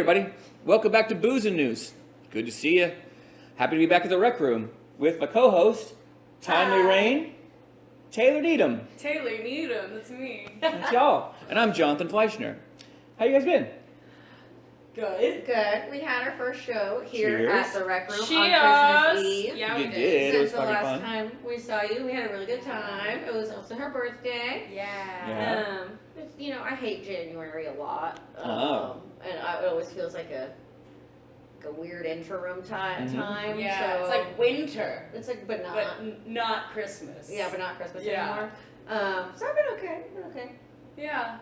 everybody. Welcome back to Booze and News. Good to see you. Happy to be back at the Rec Room with my co-host, Timely Rain Taylor Needham. Taylor Needham, that's me. That's y'all. And I'm Jonathan Fleissner. How you guys been? Good. Good. We had our first show here Cheers. at the Rec Room Cheers. on Christmas Eve. Yeah, You we did. did. It was Since the fucking last fun. time we saw you, we had a really good time. It was also her birthday. Yeah. You know, I hate January a lot. Oh. And it always feels like a weird interim time. Yeah, so it's like winter, it's like, but not. but not Christmas. Yeah, but not Christmas Yeah. anymore. So I've been okay. Yeah.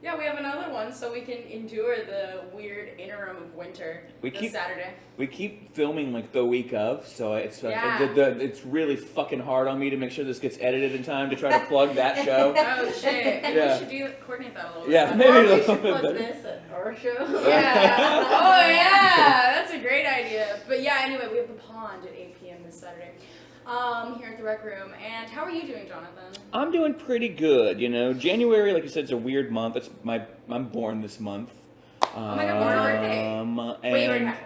Yeah, we have another one, so we can endure the weird interim of winter this Saturday. We keep filming like the week of, so it's Yeah. it's really fucking hard on me to make sure this gets edited in time to try to plug that show. Oh shit! Maybe Yeah. we should coordinate that a little Yeah, bit. maybe Or a we little should bit plug better. this at our show. Yeah. Oh yeah, that's a great idea. But yeah, anyway, we have the pond at 8 p.m. this Saturday. Here at the Rec Room. And how are you doing, Jonathan? I'm doing pretty good, you know. January, like you said, is a weird month. I'm born this month. Oh my God, born birthday. Wait, you already had it?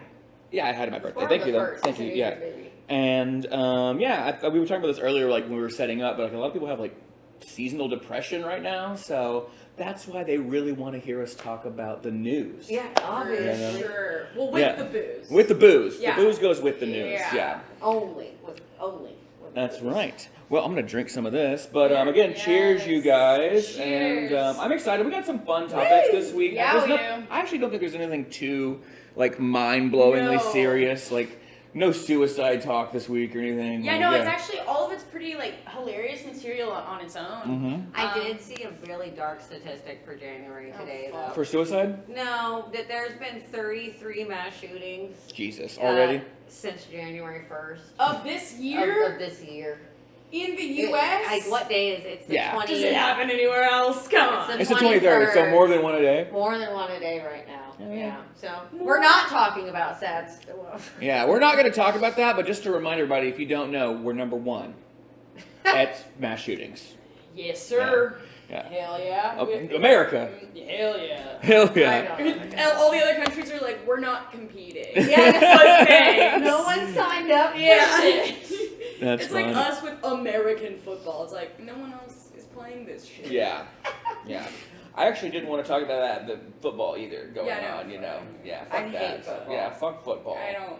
Yeah, I had my birthday. Born Thank the you, though. first, Thank so you. you're Yeah. good, baby. And we were talking about this earlier, like when we were setting up. But like a lot of people have like seasonal depression right now, so that's why they really want to hear us talk about the news. Yeah, obviously. Sure. Well, with Yeah. the booze. With the booze. Yeah. The booze goes with the news. Yeah. Yeah. Only. With That's booze. right. Well, I'm gonna drink some of this, but again, Yes. cheers, you guys, Cheers. and I'm excited. We got some fun topics this week. Yeah, There's we no- do. I actually don't think there's anything too like mind-blowingly No. serious, like no suicide talk this week or anything. Yeah, like, no, it's actually, all of it's pretty, like, hilarious material on its own. Mm-hmm. I did see a really dark statistic for January today, fuck. though. For suicide? No, that there's been 33 mass shootings Jesus, already? since January 1st Of this year? of this year. In the U.S.? Like, what day is it? It's the Yeah. 20th. Does it happen anywhere else? Come on. It's the 23rd, so more than one a day. More than one a day right now. Yeah. Yeah. So we're not talking about sad stuff. Yeah, we're not going to talk about that, but just to remind everybody, if you don't know, we're number one at mass shootings. Yes, sir. Yeah. Hell yeah. America. Hell yeah. Hell yeah. I know. All the other countries are like, we're not competing. Yeah. But thanks. No one signed up for Yeah. this. That's It's like funny. us with American football. It's like, no one else is playing this shit. Yeah, yeah. I actually didn't want to talk about that, the football either going Yeah, no, on, you know. Yeah, I fuck hate that. football. Yeah, fuck football. I don't.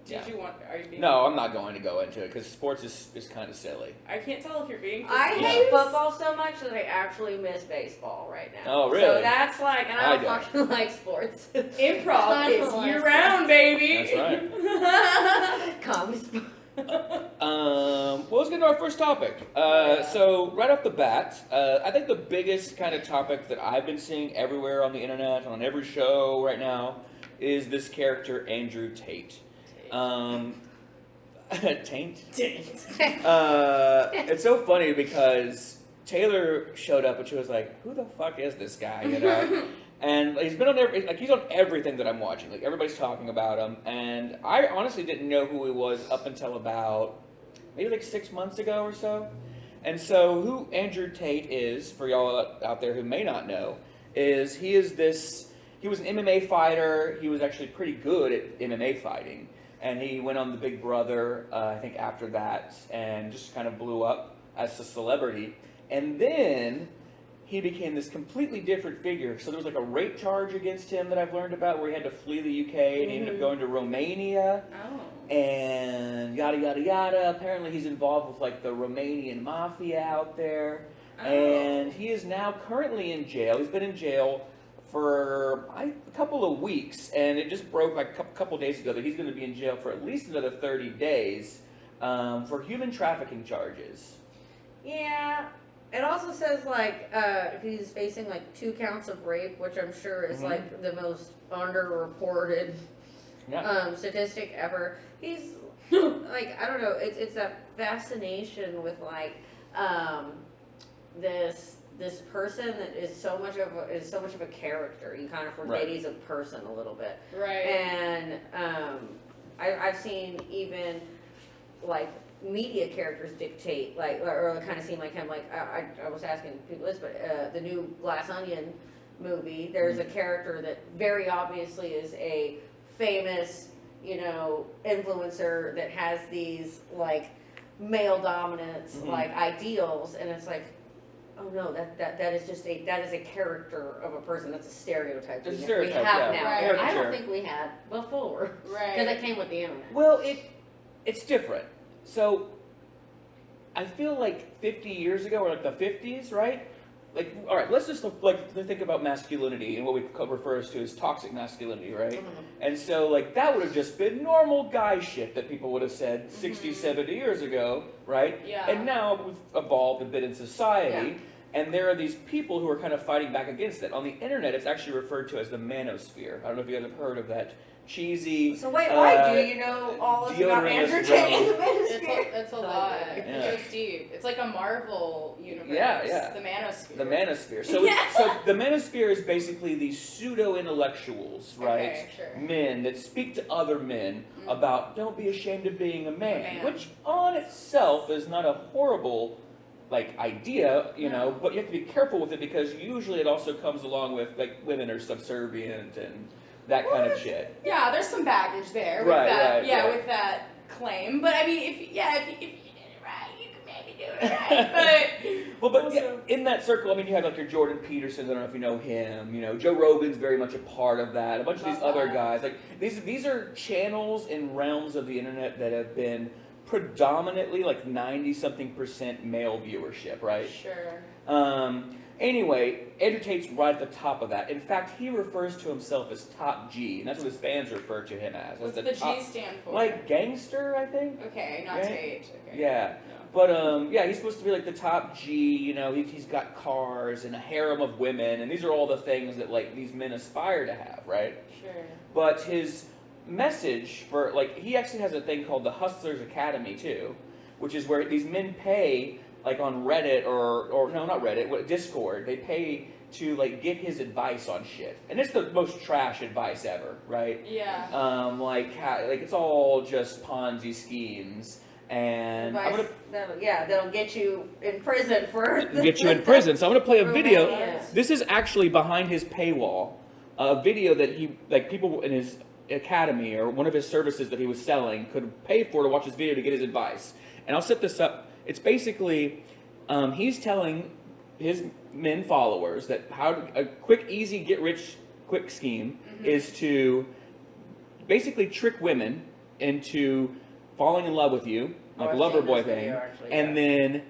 Did Yeah. you want? Are you being? No, I'm not going to go into it because sports is kind of silly. I can't tell if you're being. I facetious. hate football so much that I actually miss baseball right now. Oh, really? So that's like, and I I don't don't. fucking like sports. Improv is That's year round, baby. That's right. Comes. Well, let's get into our first topic. So right off the bat, I think the biggest kind of topic that I've been seeing everywhere on the internet, on every show right now, is this character Andrew Tate. Taint? It's so funny because Taylor showed up and she was like, "Who the fuck is this guy?" You know, and he's been on he's on everything that I'm watching. Like everybody's talking about him, and I honestly didn't know who he was up until about maybe like 6 months ago or so. And so, who Andrew Tate is, for y'all out there who may not know, is he was an MMA fighter. He was actually pretty good at MMA fighting. And he went on the Big Brother, I think, after that, and just kind of blew up as a celebrity. And then he became this completely different figure. So there was like a rape charge against him that I've learned about, where he had to flee the UK and he ended up going to Romania. Oh. And yada, yada, yada. Apparently he's involved with like the Romanian mafia out there. Oh. And he is now currently in jail. He's been in jail for a couple of weeks, and it just broke like a couple days ago that he's going to be in jail for at least another 30 days for human trafficking charges. Yeah. It also says like he's facing like 2 counts of rape, which I'm sure is like the most underreported statistic ever. He's like, I don't know, it's that fascination with like this person that is so much of a character. You kind of forget he's a person a little bit. Right. And I've seen even like media characters dictate, like, or kind of seem like him. Like I was asking people this, but the new Glass Onion movie, there's a character that very obviously is a famous, influencer that has these like male dominance like ideals, and it's like, oh no, that is just that is a character of a person. That's a stereotype It's a we stereotype, have yeah. now. Right. I don't think we had before, Right. because it came with the internet. Well, it's different. So, I feel like 50 years ago, or like the 50s, right? Like, all right, let's just think about masculinity and what we refer to as toxic masculinity, right? And so, like, that would have just been normal guy shit that people would have said 60, 70 years ago, right? Yeah. And now we've evolved a bit in society, and there are these people who are kind of fighting back against it. On the internet, it's actually referred to as the manosphere. I don't know if you guys have heard of that cheesy. So wait, why do you know all this about entertaining the manosphere? It's a lot. Yeah. It goes deep. It's like a Marvel universe. Yeah. The manosphere. The manosphere. So, so the manosphere is basically these pseudo-intellectuals, right? Okay, sure. Men that speak to other men about don't be ashamed of being a man, Man. which on itself is not a horrible idea, but you have to be careful with it because usually it also comes along with like women are subservient and that kind of shit. Yeah, there's some baggage there with Right, that. right, yeah, right. with that claim. But I mean, if you did it right, you could maybe do it right. But Well, but in that circle, I mean, you have like your Jordan Petersons. I don't know if you know him. Joe Rogan's very much a part of that. A bunch of these other guys. Like these are channels and realms of the internet that have been predominantly like 90-something% male viewership, right? Sure. Anyway, Andrew Tate's right at the top of that. In fact, he refers to himself as Top G, and that's what his fans refer to him as. What's as the top, G stand for? Like gangster, I think. Okay, not Right? Tate. Okay. Yeah. But he's supposed to be like the top G, he's got cars and a harem of women, and these are all the things that like these men aspire to have, right? Sure. But his message for he actually has a thing called the Hustlers Academy too, which is where these men pay on Reddit or no, not Reddit, Discord. They pay to get his advice on shit, and it's the most trash advice ever, right? Yeah. It's all just Ponzi schemes, and Advice that'll get you in prison for get you in prison. So I'm gonna play a video. Romance. This is actually behind his paywall, a video that he people in his academy or one of his services that he was selling could pay for to watch his video to get his advice. And I'll set this up. It's basically he's telling his men followers that a quick, easy, get-rich-quick scheme is to basically trick women into falling in love with you, like a lover boy thing, and then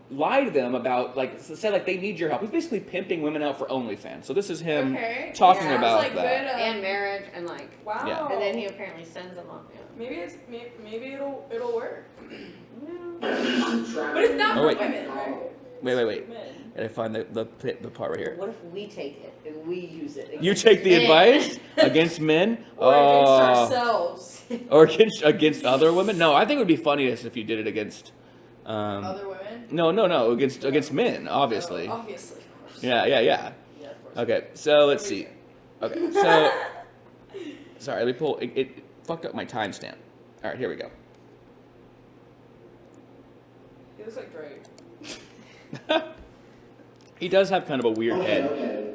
lie to them about say they need your help. He's basically pimping women out for OnlyFans. So this is him talking about Sounds that. Good, and marriage and wow. Yeah. and then he apparently sends them on. Maybe it'll work. But But it's not for wait. women, right? Wait. Men. Gotta find the part right here. What if we take it and we use it? You take the advice against men, Or against ourselves. or against other women. No, I think it would be funniest if you did it against. Other women? No, against men, obviously. Obviously, of course. Yeah. Yeah, of course. Okay, so let's see. Okay, so sorry, let me pull. It fucked up my timestamp. All right, here we go. He looks like Drake. He does have kind of a weird head. Okay.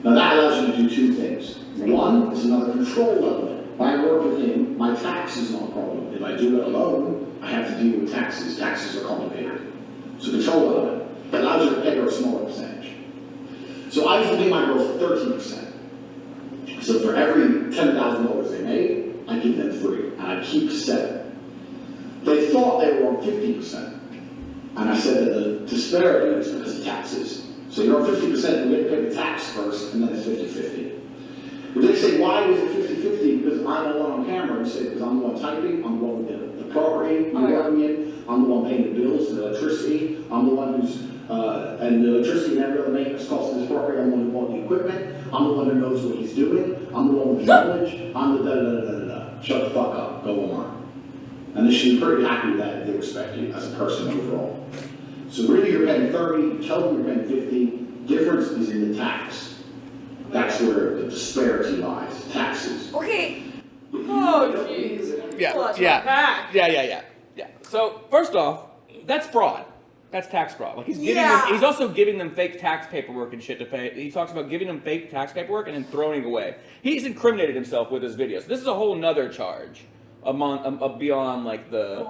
Now that allows you to do two things. One is another control element. If I work with him, my tax is not a problem. If I do it alone, I have to deal with taxes. Taxes are complicated. So control element that allows you to pay her a smaller percentage. So I used to pay my girls 13%. So for every $10,000 they made, I give them 3, and I keep 7. They thought they were on 50%. And I said that the disparity is because of taxes. So you're on 50%, we have to pay the tax first, and then it's 50-50. But they say, why was it 50-50? Because I'm the one on camera, and say, because I'm the one typing, I'm the one with the property you're working in, I'm the one paying the bills, the electricity, I'm the one who's, and the electricity and every other maintenance cost of this property, I'm the one who bought the equipment, I'm the one who knows what he's doing, I'm the one with knowledge, I'm the da-da-da-da-da-da. Shut the fuck up, go on. And they should be pretty happy with that if they respect you as a person overall. So really you're paying 30, you tell them you're paying 50, difference is in the tax. That's where the disparity lies, taxes. Okay. Oh, jeez. Yeah. So first off, that's fraud. That's tax fraud. Like he's giving them, he's also giving them fake tax paperwork and shit to pay. He talks about giving them fake tax paperwork and then throwing it away. He's incriminated himself with his videos. This is a whole nother charge beyond like the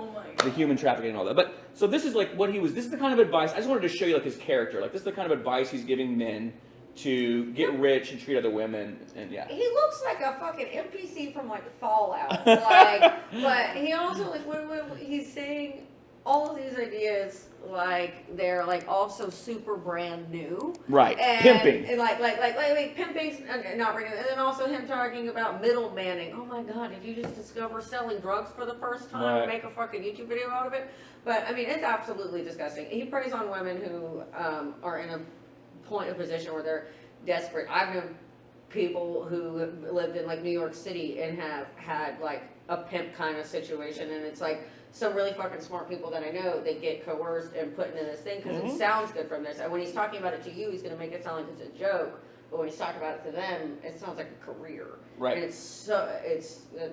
human trafficking and all that. But so this is like what he was. This is the kind of advice. I just wanted to show you like his character. Like this is the kind of advice he's giving men to get rich and treat other women. And yeah, he looks like a fucking NPC from like Fallout. Like, but he also like when he's saying all of these ideas, like they're like also super brand new, right? And, pimping, and like pimping's not brand new, and then also him talking about middlemaning. Oh my god, did you just discover selling drugs for the first time and make a fucking YouTube video out of it? But I mean, it's absolutely disgusting. He preys on women who are in a position where they're desperate. I've known people who lived in like New York City and have had like a pimp kind of situation, and it's like some really fucking smart people that I know, they get coerced and put into this thing because it sounds good from this. And when he's talking about it to you, he's going to make it sound like it's a joke. But when he's talking about it to them, it sounds like a career. right? And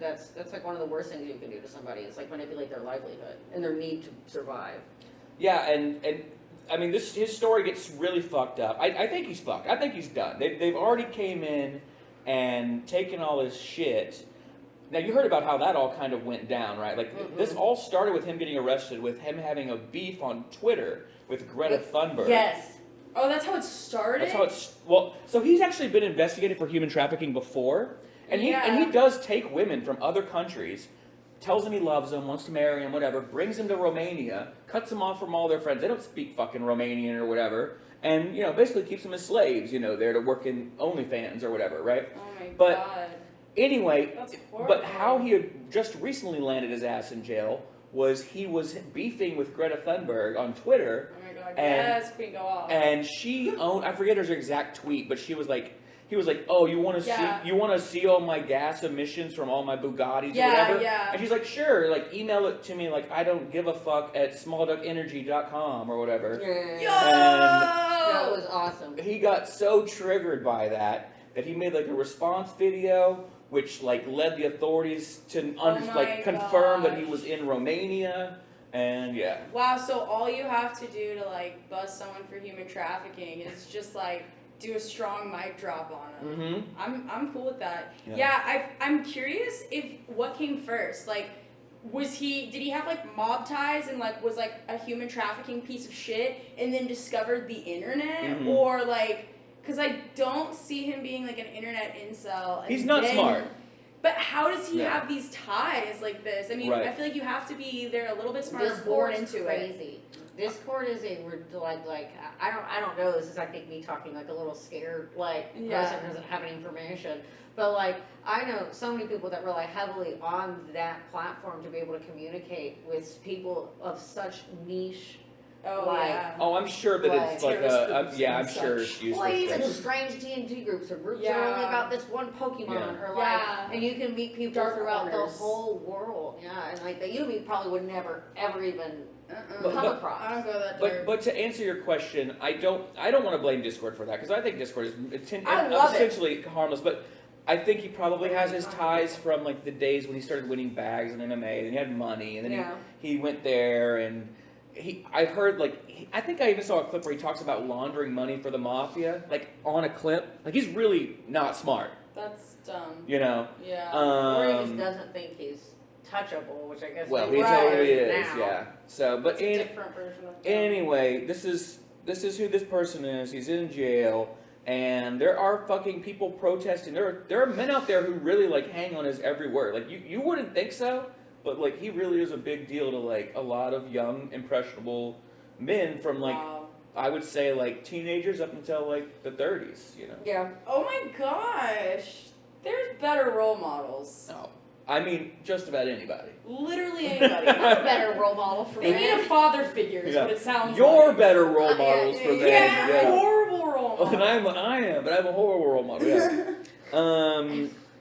that's like one of the worst things you can do to somebody. It's like manipulate their livelihood and their need to survive. Yeah, and I mean, his story gets really fucked up. I think he's fucked. I think he's done. They've already came in and taken all his shit. Now, you heard about how that all kind of went down, right? Like, this all started with him getting arrested, with him having a beef on Twitter with Greta Thunberg. Yes. Oh, that's how it started? That's how it's... Well, so he's actually been investigated for human trafficking before. And he does take women from other countries, tells them he loves them, wants to marry them, whatever, brings them to Romania, cuts them off from all their friends. They don't speak fucking Romanian or whatever. And, you know, basically keeps them as slaves, you know, there to work in OnlyFans or whatever, right? Oh, my God. Anyway, That's horrible. but how he had just recently landed his ass in jail was he was beefing with Greta Thunberg on Twitter. Oh, my God. Yes, Queen, go off. And she owned, I forget her exact tweet, but he was like, oh, you want to see all my gas emissions from all my Bugattis or whatever? Yeah. And she's like, sure, like email it to me, like I don't give a fuck at smallduckenergy.com or whatever. Yeah. And that was awesome. he got so triggered by that he made like a response video, which like led the authorities to confirm that he was in Romania. And yeah. Wow, so all you have to do to like bust someone for human trafficking is just like do a strong mic drop on them. Mm-hmm. I'm cool with that. Yeah, I'm curious if what came first. Like, did he have like mob ties and like was like a human trafficking piece of shit and then discovered the internet, or like, because I don't see him being like an internet incel. He's not smart. But how does he have these ties like this? I mean, I feel like you have to be either a little bit smart or born into it. Discord is a like I don't know. This is I think me talking like a little scared person doesn't have any information. But like I know so many people that rely heavily on that platform to be able to communicate with people of such niche. Oh, I'm sure that it's like I'm sure it's used. Well, even strange D&D groups or groups that are only about this one Pokemon or like, and you can meet people throughout the whole world. Yeah, and like that you probably would never ever even come across. I don't go that but to answer your question, I don't want to blame Discord for that because I think Discord is essentially harmless, but. I think he probably has his ties from like the days when he started winning bags in MMA, and he had money, and then he went there, and I heard I think I even saw a clip where he talks about laundering money for the mafia, like on a clip. Like he's really not smart. That's dumb. You know? Yeah. Or he just doesn't think he's touchable, which I guess. Well, he totally is. Now. Yeah. So, but it's a different version of dumb. Anyway, this is who this person is. He's in jail. And there are fucking people protesting. There are men out there who really like hang on his every word. Like you wouldn't think so, but like he really is a big deal to like a lot of young impressionable men from like I would say like teenagers up until like the 30s. You know. Yeah. Oh my gosh, there's better role models. No. I mean, just about anybody. Literally anybody. I'm a better role model for They men. need a father figure is what it sounds You're like. better role models for men. Yeah, horrible role model. And I am, but I'm a horrible role model.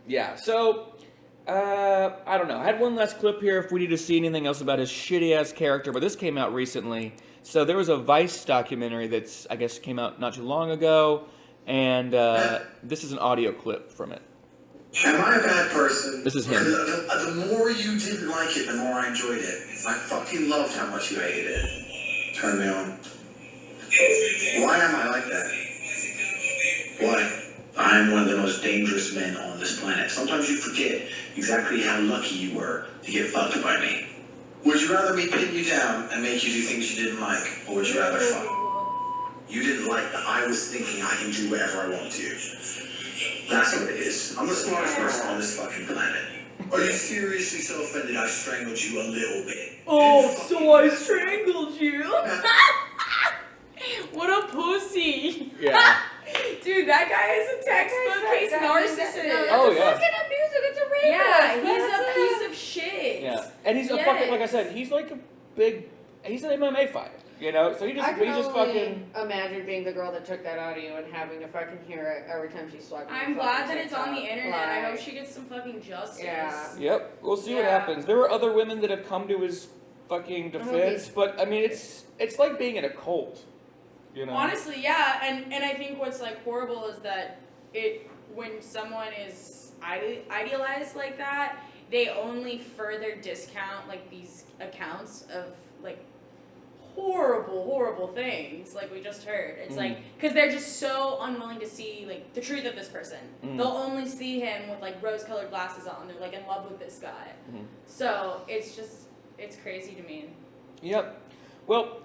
Yeah. So, I don't know. I had one last clip here if we need to see anything else about his shitty-ass character, but this came out recently. So there was a Vice documentary that's, I guess, came out not too long ago, and this is an audio clip from it. Am I a bad person? This is him. The more you didn't like it, the more I enjoyed it. I fucking loved how much you hated it. Turn me on. Why am I like that? Why? I'm one of the most dangerous men on this planet. Sometimes you forget exactly how lucky you were to get fucked by me. Would you rather me pin you down and make you do things you didn't like, or would you rather fuck? You didn't like that I was thinking I can do whatever I want to. That's what it is. I'm the smartest person on this fucking planet. Are you seriously so offended I strangled you a little bit? Oh, so I strangled you. What a pussy. Yeah. Dude, that guy is a textbook case narcissist. Oh, yeah. Fucking abusing, it's a rapist. Yeah, he's That's a piece of shit. Yeah. And he's a fucking, like I said, he's like a big, he's an MMA fighter, you know? So he just, I can he's just only fucking. imagine being the girl that took that audio and having to fucking hear it every time she swiped. I'm glad that it's on the internet. I hope she gets some fucking justice. Yeah. Yep. We'll see what Yeah. happens. There were other women that have come to his fucking defense, but I mean, it's like being in a cult. You know? Honestly, yeah, and I think what's like horrible is that when someone is idealized like that, they only further discount like these accounts of like horrible things like we just heard. It's like because they're just so unwilling to see like the truth of this person. They'll only see him with like rose-colored glasses on. They're like in love with this guy. So it's crazy to me. Yep. Well,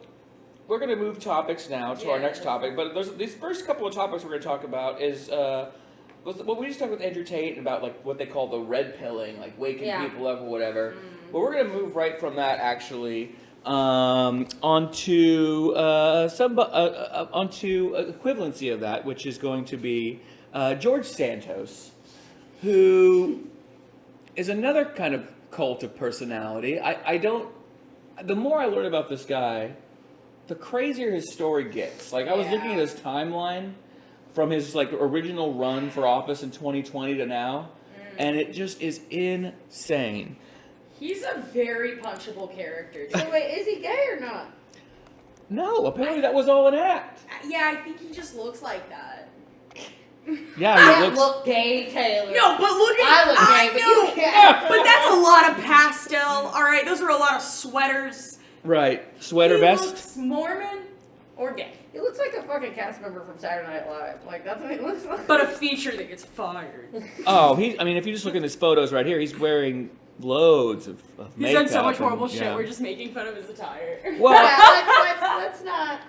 we're going to move topics now to our next topic, but these first couple of topics we're going to talk about is what we just talked with Andrew Tate about like what they call the red pilling, like waking people up or whatever. Well, we're going to move right from that actually onto equivalency of that, which is going to be George Santos, who is another kind of cult of personality. The more I learn about this guy, the crazier his story gets. Like, I was looking at his timeline from his, like, original run for office in 2020 to now, and it just is insane. He's a very punchable character. So wait, is he gay or not? No, apparently that was all an act. Yeah, I think he just looks like that. Yeah, he I look gay, Taylor. No, but look at I look gay, but you can't. But that's a lot of pastel. All right, those are a lot of sweaters. Right. Sweater He vest? looks Mormon or gay. He looks like a fucking cast member from Saturday Night Live. Like, that's what he looks like. But a feature that gets fired. Oh, if you just look at his photos right here, he's wearing loads of He's makeup. done so much horrible and, shit. yeah. We're just making fun of his attire. Well, let's not.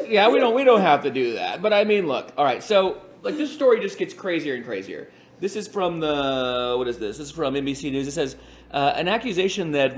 yeah, we don't have to do that. But I mean, look. All right, so like this story just gets crazier and crazier. This is from what is this? This is from NBC News. It says an accusation that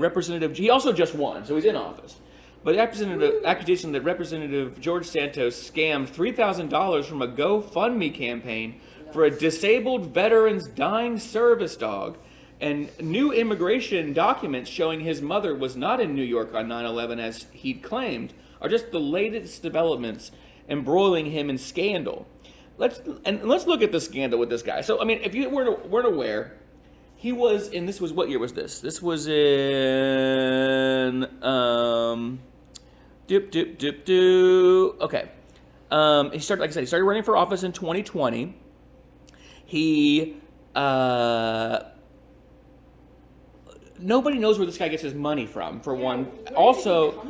he also just won, so he's in office. But accusation that Representative George Santos scammed $3,000 from a GoFundMe campaign for a disabled veteran's dying service dog, and new immigration documents showing his mother was not in New York on 9/11 as he'd claimed, are just the latest developments embroiling him in scandal. Let's look at the scandal with this guy. So, I mean, if you weren't aware, he was in. This was what year was this? This was in Okay. He started, like I said, he started running for office in 2020. He nobody knows where this guy gets his money from. For one, also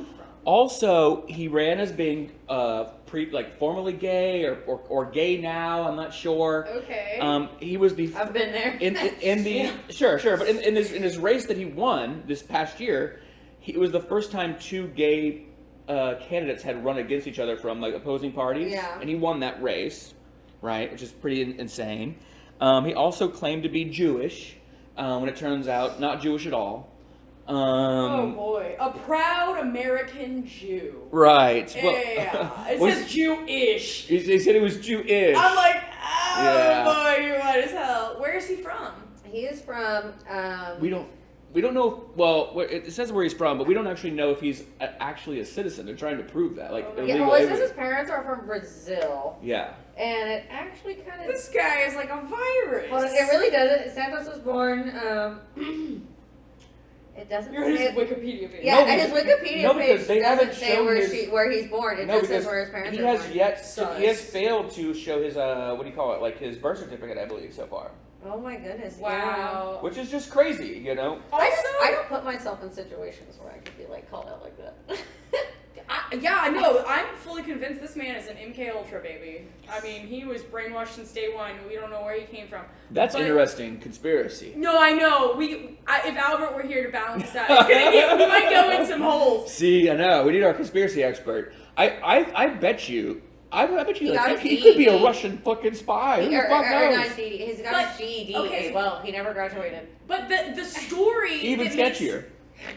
he ran as being formerly gay or gay now. I'm not sure. Okay. He was the. I've been there. In the sure, but in his race that he won this past year, it was the first time two gay candidates had run against each other from like opposing parties. Yeah. And he won that race, right? Which is pretty insane. He also claimed to be Jewish, when it turns out not Jewish at all. Oh boy, a proud American Jew. Right. Yeah, it says Jewish. He said he was Jewish. I'm like, boy, you're white as hell. Where is he from? He is from. We don't know. Well, it says where he's from, but we don't actually know if he's actually a citizen. They're trying to prove that, like illegal. Well, it says his parents are from Brazil. Yeah. And it actually kind of. This guy is like a virus. Well, it really doesn't. Santos was born. It doesn't You're say. his Wikipedia page. Yeah, and his Wikipedia because they page haven't doesn't say shown where he's born. It just says where his parents are born. He has failed to show his like his birth certificate, I believe, so far. Oh my goodness! Wow. Which is just crazy, you know. I don't put myself in situations where I could be like called out like that. Yeah, no, I'm fully convinced this man is an MK Ultra baby. I mean, he was brainwashed since day one. We don't know where he came from. That's interesting conspiracy. No, I know. If Albert were here to balance this out, we might go in some holes. See, I know. We need our conspiracy expert. I bet you. I bet you got like, his he could be a GED. Russian fucking spy. Who the fuck knows? He's got But- his GED okay. as well. He never graduated. But the story Even that makes- sketchier.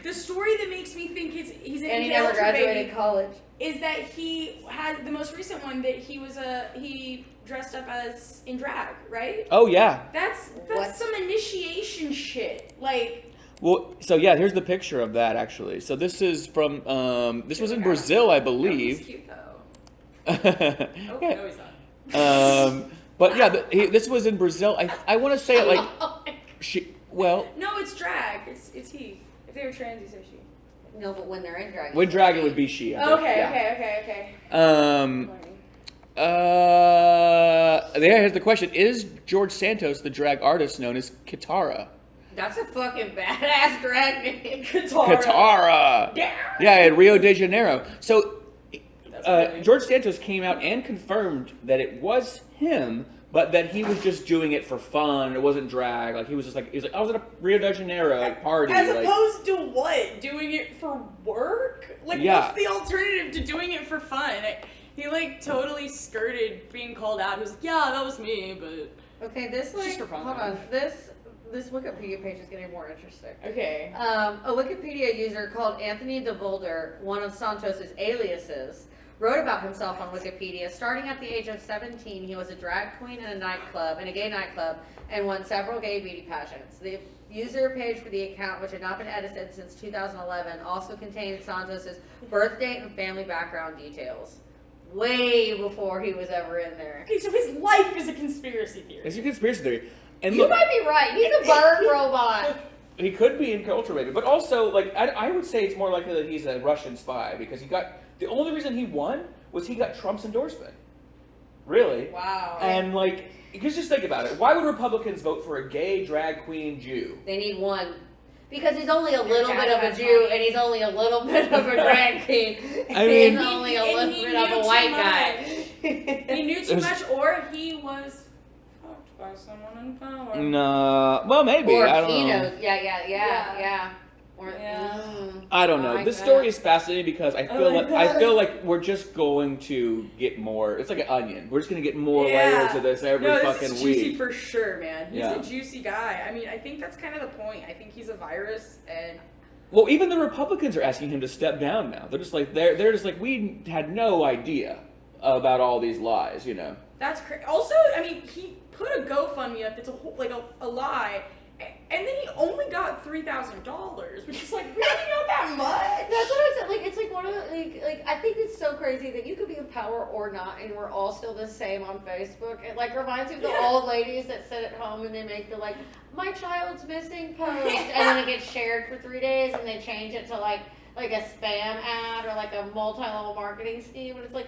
the story that makes me think he's an And he MK never Ultra graduated baby college. is that he had the most recent one that he dressed up as in drag, right? Oh yeah. That's What? some initiation shit. Like, Well, so yeah, here's the picture of that actually. So this is from this was in Brazil, I he's believe. cute though. Yeah. Oh, no, he's not. But yeah, this was in Brazil. I want to say it like Oh my God. No, it's drag. It's he. If they were trans, you say she. No, but when they're in drag. when drag it would be she. I think. Okay. Here's the question: is George Santos the drag artist known as Kitara? That's a fucking badass drag name. Kitara. Yeah. Yeah, in Rio de Janeiro. So That's George Santos came out and confirmed that it was him, but that he was just doing it for fun. It wasn't drag. Like he was like I was at a Rio de Janeiro party. As like, opposed to what? Doing it for work? Like, Yeah. what's the alternative to doing it for fun? He like totally skirted being called out. He was like, yeah, that was me, but Okay, this like Just for fun, hold man. on. This Wikipedia page is getting more interesting. okay. A Wikipedia user called Anthony DeVolder, one of Santos's aliases, wrote about himself on Wikipedia. Starting at the age of 17, he was a drag queen in a gay nightclub, and won several gay beauty pageants. The user page for the account, which had not been edited since 2011, also contained Santos's birth date and family background details. Way before he was ever in there. Okay, so his life is a conspiracy theory. it's a conspiracy theory. And You look, might be right. He's a bird robot. he could be in culture maybe, but also like I would say it's more likely that he's a Russian spy because the only reason he won was he got Trump's endorsement. Really? Wow. And like, because just think about it. Why would Republicans vote for a gay drag queen Jew? They need one. Because he's only a little dad bit of a has Jew, money. and he's only a little bit of a drag queen. I mean- he's only a And little he bit of knew a too white much. guy. He knew too There's- much, or he was fucked by someone in power. No, well maybe Or I don't he know. knows. Yeah. Or, Yeah. I don't know. Like This that. story is fascinating because I feel like I that. feel like we're just going to get more. It's like an onion. We're just going to get more Yeah. layers of this every No, this fucking is juicy week. for sure, man. He's Yeah. a juicy guy. I mean, I think that's kind of the point. I think he's a virus, and Well, even the Republicans are asking him to step down now. They're just like they're just like we had no idea about all these lies, you know. that's crazy. Also, I mean, he put a GoFundMe up that's a lie, and then he only got $3,000, which is like really not that much. That's what I said. Like, it's like one of the, like I think it's so crazy that you could be in power or not, and we're all still the same on Facebook. It like reminds me of the Yeah. old ladies that sit at home and they make the like, my child's missing post, and then it gets shared for 3 days, and they change it to like a spam ad or like a multi-level marketing scheme, and it's like,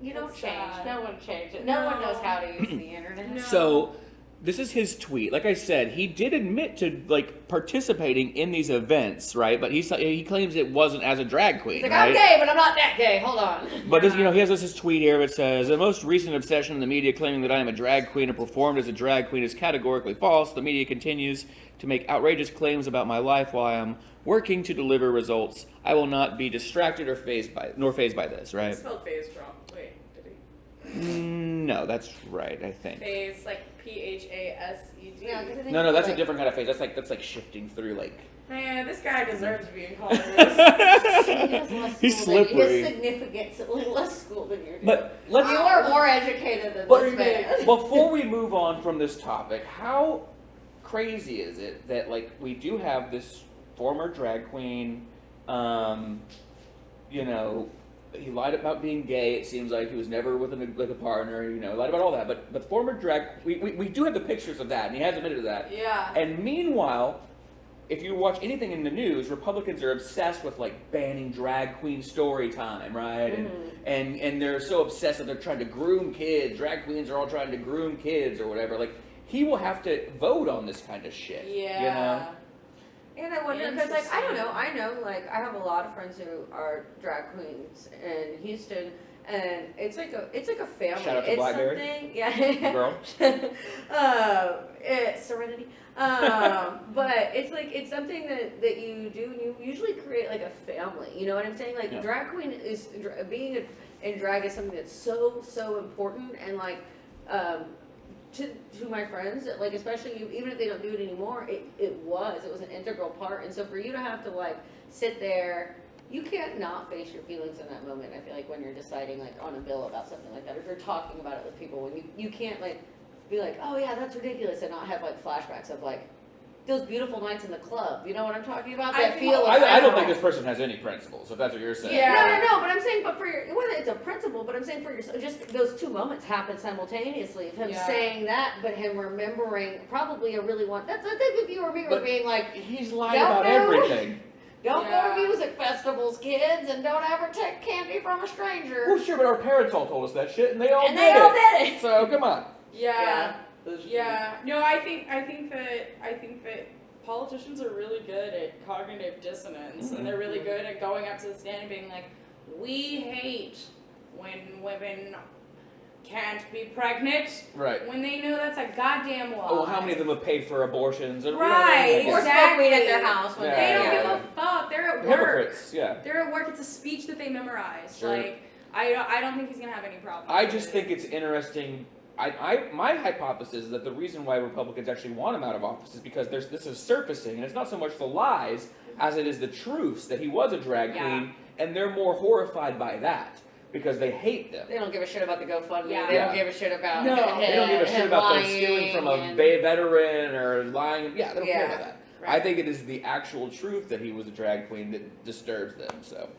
you don't That's change. sad. No one changed it. No one knows how to use the internet. No. So, this is his tweet. Like I said, he did admit to like participating in these events, right? But he claims it wasn't as a drag queen, He's like, right? I'm gay, but I'm not that gay. Hold on. But this, he has this tweet here that says, the most recent obsession in the media claiming that I am a drag queen and performed as a drag queen is categorically false. The media continues to make outrageous claims about my life while I am working to deliver results. I will not be distracted or phased by this, He right? spelled phase wrong. Wait, did he? No, that's right, I think. Phase, like PHASED. Yeah, 'cause I think No, that's a like- different kind of phase. That's like shifting through like. Man, this guy deserves to be in Congress. He has less He's school than- slippery. He has significantly less school than you do. But let's. You are more educated than But this man. before we move on from this topic, how crazy is it that like we do have this former drag queen, you know, he lied about being gay. It seems like he was never with a partner. You know, lied about all that. But former drag, we do have the pictures of that, and he has admitted to that. Yeah. And meanwhile, if you watch anything in the news, Republicans are obsessed with like banning drag queen story time, right? And they're so obsessed that they're trying to groom kids. Drag queens are all trying to groom kids or whatever. Like he will have to vote on this kind of shit. Yeah. You know? And I wonder, because, like, I don't know, I know, like, I have a lot of friends who are drag queens in Houston, and it's like a family. Shout out to it's Blackberry. something, yeah. Girl. Serenity. But it's something that you do, and you usually create, like, a family, you know what I'm saying? Like, Yeah. drag queen is, being in drag is something that's so important, and, like, to my friends, like, especially even if they don't do it anymore, it was an integral part. And so for you to have to, like, sit there, you can't not face your feelings in that moment. I feel like when you're deciding, like, on a bill about something like that, if you're talking about it with people, when you can't, like, be like, oh yeah, that's ridiculous, and not have, like, flashbacks of, like, those beautiful nights in the club. You know what I'm talking about? That feel. I don't think this person has any principles, if that's what you're saying. Yeah. No, but I'm saying, but for whether it's a principle, but I'm saying for yourself, just those two moments happen simultaneously of him saying that, but him remembering probably a really one. That's I think if you or me were being like, he's lying about everything. Don't go to music festivals, kids, and don't ever take candy from a stranger. Well, sure, but our parents all told us that shit, and they all did it. So come on. Yeah. Yeah. No, I think that politicians are really good at cognitive dissonance, and they're really good at going up to the stand and being like, "We hate when women can't be pregnant." Right. When they know that's a goddamn lie. Oh, how many of them have paid for abortions? Right. Or smoke weed at their house when They don't Yeah. give a fuck. They're at work. Hypocrites, yeah. They're at work. It's a speech that they memorized. Sure. Like, I don't think he's gonna have any problem. I just think it's interesting. My hypothesis is that the reason why Republicans actually want him out of office is because this is surfacing, and it's not so much the lies as it is the truths that he was a drag queen, and they're more horrified by that because they hate them. They don't give a shit about the GoFundMe. Yeah. They don't give a shit about. No. They don't give a shit about them stealing from a and- veteran or lying. Yeah, they don't care about that. Right. I think it is the actual truth that he was a drag queen that disturbs them. So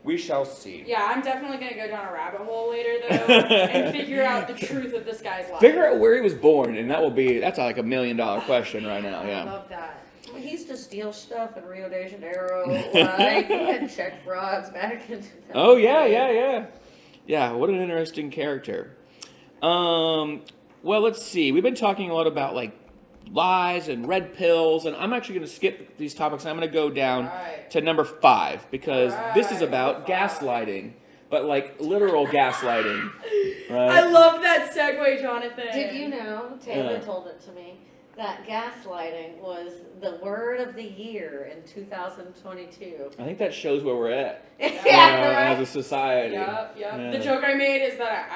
we shall see. Yeah, I'm definitely gonna go down a rabbit hole later though and figure out the truth of this guy's life. Figure out where he was born, and that's like $1 million question right now. I Yeah. love that. He used to steal stuff in Rio de Janeiro, like, and check frauds back in. Oh yeah. What an interesting character. Well, let's see. We've been talking a lot about like lies and red pills, and I'm actually going to skip these topics. And I'm going to go down to number 5 because this is about gaslighting, but like literal gaslighting. Right? I love that segue, Jonathan. Did you know, Taylor told it to me, that gaslighting was the word of the year in 2022. I think that shows where we're at Yeah, as a society. Yep. Yeah. The joke I made is that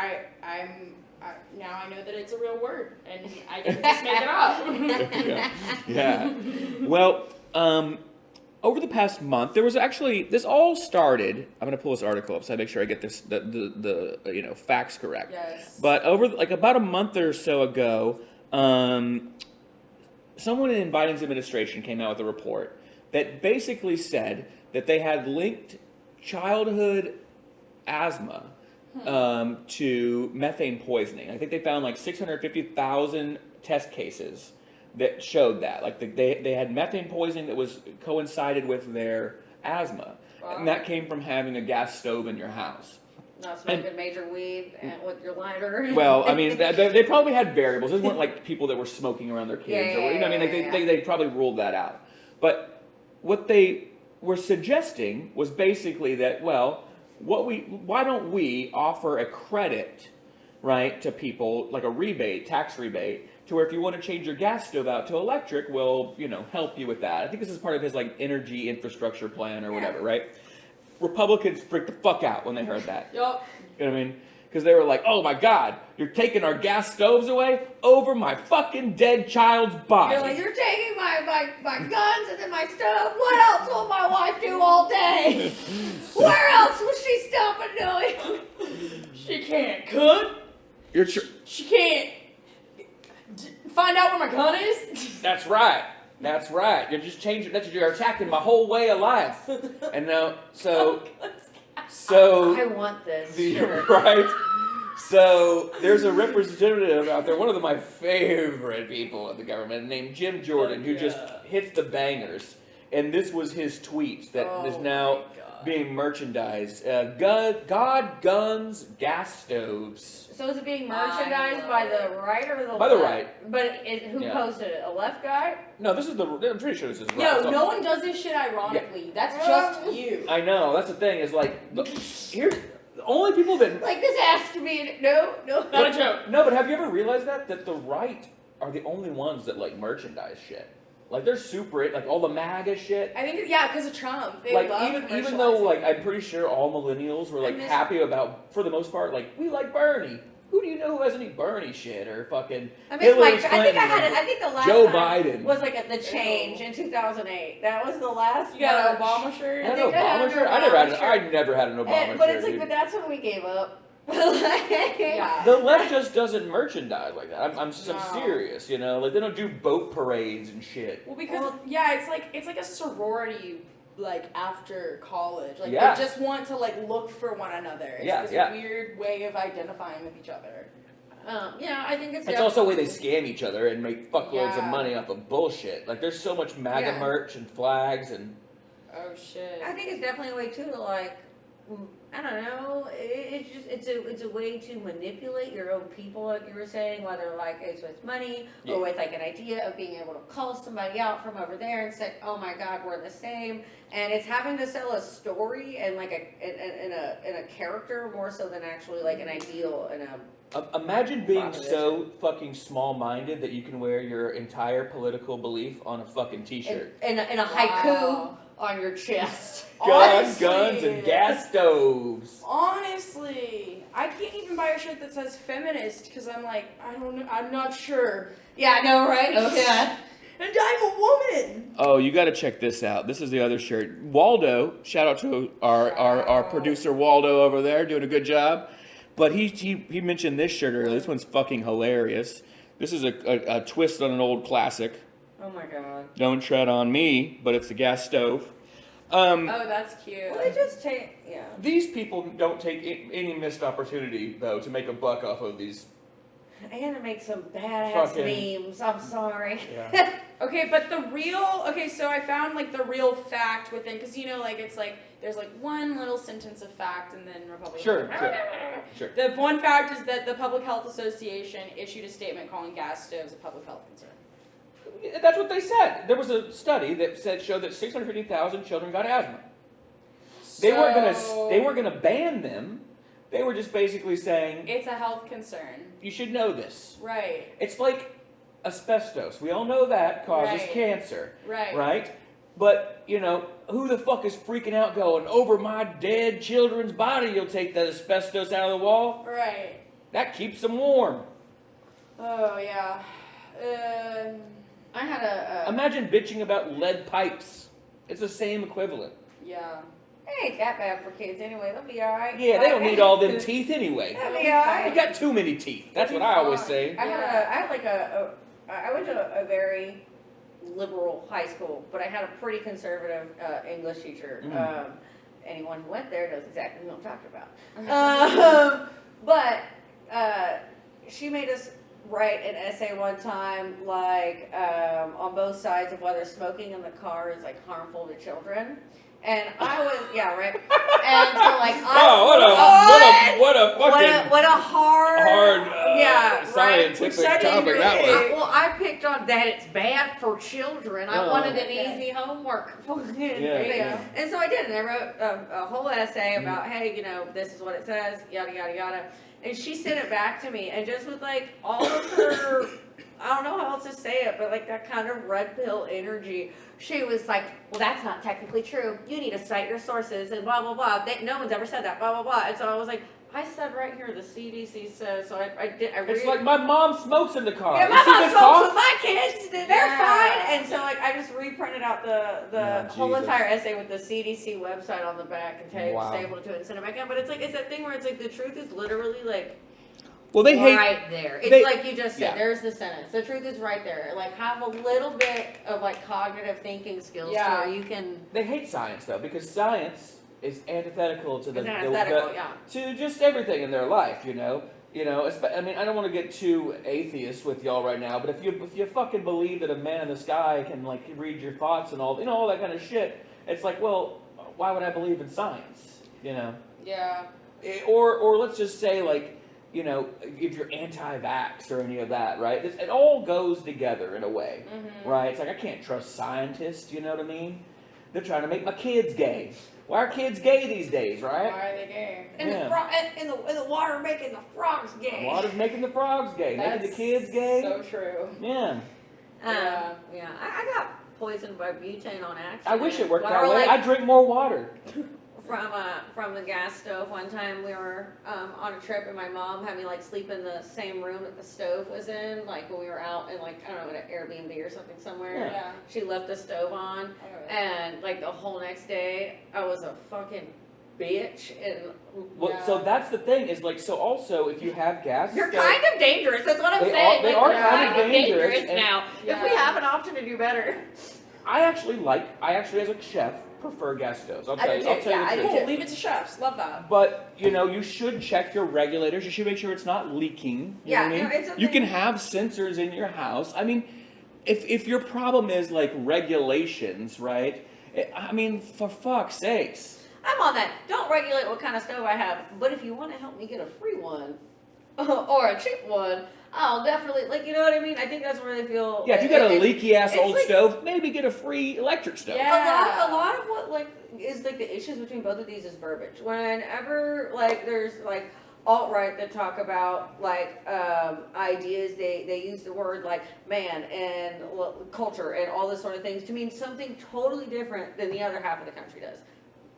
now I know that it's a real word, and I can just make it up. Yeah. Well, over the past month, there was actually this all started. I'm going to pull this article up so I make sure I get this the facts correct. Yes. But over like about a month or so ago, someone in Biden's administration came out with a report that basically said that they had linked childhood asthma to methane poisoning. I think they found like 650,000 test cases that showed that. Like they had methane poisoning that was coincided with their asthma. Wow. And that came from having a gas stove in your house. Not smoking major weed with your lighter. Well, I mean, they probably had variables. These weren't like people that were smoking around their kids. They probably ruled that out. But what they were suggesting was basically that, well, why don't we offer a credit, right, to people, like a rebate, tax rebate, to where if you want to change your gas stove out to electric, we'll, help you with that. I think this is part of his, like, energy infrastructure plan or whatever, right? Republicans freaked the fuck out when they heard that. Yup. You know what I mean? Because they were like, oh my God, you're taking our gas stoves away over my fucking dead child's body. You're like, you're taking my guns and then my stove. What else will my wife do all day? Where else will she stop and doing? She can't cook. She can't find out where my gun is. That's right. That's right. You're just changing. You're attacking my whole way of life. And now, so I want this. Sure. Right. So there's a representative out there, one of my favorite people in the government, named Jim Jordan, who just hits the bangers. and this was his tweet that is Oh now my God. being merchandised. God, guns, gas stoves. So is it being merchandised by the right or the left? By the right. But who Yeah. posted it? A left guy? No, this is I'm pretty sure this is right. Yo, So- no one does this shit ironically. That's just you. I know, that's the thing, is like, here's the only people that. Like, this has to be, no. Not a joke. No, but have you ever realized that the right are the only ones that like merchandise shit? Like they're super, like all the MAGA shit. I think, yeah, because of Trump. They Like love even though commercializing. like I'm pretty sure all millennials were like happy about, for the most part, like we like Bernie. Who do you know who has any Bernie shit or fucking I Hillary miss Clinton? I think the last Joe time Biden. was like at the change in 2008. That was the last. You got an March. Obama shirt? An I think I had Obama an shirt? I never had. Obama I never had an Obama But shirt. it's like, dude. but that's when we gave up. Yeah. The left just doesn't merchandise like that. I'm No. serious, you know. Like they don't do boat parades and shit. Well, because yeah, it's like a sorority, like after college. Like Yeah. they just want to like look for one another. It's Yeah, this yeah. weird way of identifying with each other. Yeah, I think It's also a way they scam each other and make fuckloads of Yeah. money off of bullshit. Like there's so much MAGA Yeah. merch and flags and Oh shit. I think it's definitely a way too to like, I don't know. It's a way to manipulate your own people, like you were saying, whether like it's with money Yeah. or with like an idea of being able to call somebody out from over there and say, "Oh my God, we're the same." And it's having to sell a story and like in a character more so than actually like an ideal and a. Imagine being Proposition. so fucking small-minded that you can wear your entire political belief on a fucking t-shirt. In a haiku Wow. on your chest. Guns, Honestly. guns, and gas stoves. Honestly, I can't even buy a shirt that says feminist because I'm like, I don't know, I'm not sure. Yeah, I know, right? Okay. And I'm a woman. Oh, you got to check this out. This is the other shirt. Waldo, shout out to our producer Waldo over there, doing a good job. But he mentioned this shirt earlier. This one's fucking hilarious. This is a twist on an old classic. Oh my God. Don't tread on me, but it's the gas stove. Oh, that's cute. Well, they just take, yeah. These people don't take any missed opportunity, though, to make a buck off of these. And to make some badass Fucking- memes. I'm sorry. Yeah. Okay, but the real, so I found like the real fact within, because you know, like it's like there's like one little sentence of fact and then Republican. Sure. The one fact is that the Public Health Association issued a statement calling gas stoves a public health concern. That's what they said. There was a study that showed that 650,000 children got asthma. They weren't gonna ban them. They were just basically saying It's a health concern. you should know this. Right. It's like asbestos. We all know that causes Right. cancer, Right. right? But, you know, who the fuck is freaking out going, over my dead children's body you'll take that asbestos out of the wall? Right. That keeps them warm. Oh yeah. I had a. Imagine bitching about lead pipes. It's the same equivalent. Yeah. It ain't that bad for kids anyway. They'll be alright. Yeah, they don't need all them teeth anyway. They'll be You alright. got too many teeth. That's what I always say. I went to a very liberal high school, but I had a pretty conservative English teacher. Anyone who went there knows exactly who I'm talking about. But she made us write an essay one time, like on both sides of whether smoking in the car is like harmful to children. And I was, yeah, right. And so like, what a hard, yeah, scientific right. topic that was. Well, I picked on that it's bad for children. I Oh. wanted an easy homework for thing. Yeah. And so I did, and I wrote a whole essay about, hey, you know, this is what it says, yada yada yada. And she sent it back to me, and just with like all of her, I don't know how else to say it, but like that kind of red pill energy. She was like, well, that's not technically true. You need to cite your sources and blah, blah, blah. No one's ever said that, blah, blah, blah. And so I was like, I said right here, the CDC says. So I It's like my mom smokes in the car. yeah, You my see mom this smokes cough? with my kids. They're Yeah. fine. And so like I just reprinted out the Oh, whole Jesus. entire essay with the CDC website on the back and Wow. stapled it to it and sent it back in. But it's like it's that thing where it's like the truth is literally like Well, they hate. right there. It's they- like you just said. yeah. There's the sentence. The truth is right there. Like have a little bit of like cognitive thinking skills Yeah. so you can. They hate science though because science is antithetical to It's antithetical, yeah. to just everything in their life. You know, You know, I mean, I don't want to get too atheist with y'all right now, but if you fucking believe that a man in the sky can like read your thoughts and all, all that kind of shit, it's like, well, why would I believe in science? You know? Yeah. Or let's just say like, if you're anti-vax or any of that, right? It all goes together in a way, right? It's like I can't trust scientists. You know what I mean? They're trying to make my kids gay. Why are kids gay these days, right? Why are they gay? And the water making the frogs gay. Water's making the frogs gay, making the kids gay. So true. Yeah. I got poisoned by butane on accident. I wish it worked that Or way. like, I drink more water. From the gas stove. One time we were on a trip and my mom had me like sleep in the same room that the stove was in, like when we were out in like, I don't know, an Airbnb or something somewhere. Yeah. She left the stove on and like the whole next day I was a fucking bitch. And Well, so that's the thing is like, so also if you have gas, you're kind of dangerous. That's what I'm saying. They are kind of dangerous now. If we have an option to do better. I actually as a chef prefer gas stoves. I'll tell you the truth. Cool, leave it to chefs. Love that. But you should check your regulators. You should make sure it's not leaking. You know what I mean? It's you can have sensors in your house. I mean, if your problem is like regulations, right? I mean, for fuck's sakes. I'm on that. Don't regulate what kind of stove I have. But if you want to help me get a free one or a cheap one, I'll definitely, like, you know what I mean? I think that's where they feel. Yeah, if you got a leaky ass old like, stove, maybe get a free electric stove. Yeah. A lot of what like is like the issues between both of these is verbiage. Whenever like there's like alt-right that talk about like ideas, they use the word like man and culture and all this sort of things to mean something totally different than the other half of the country does.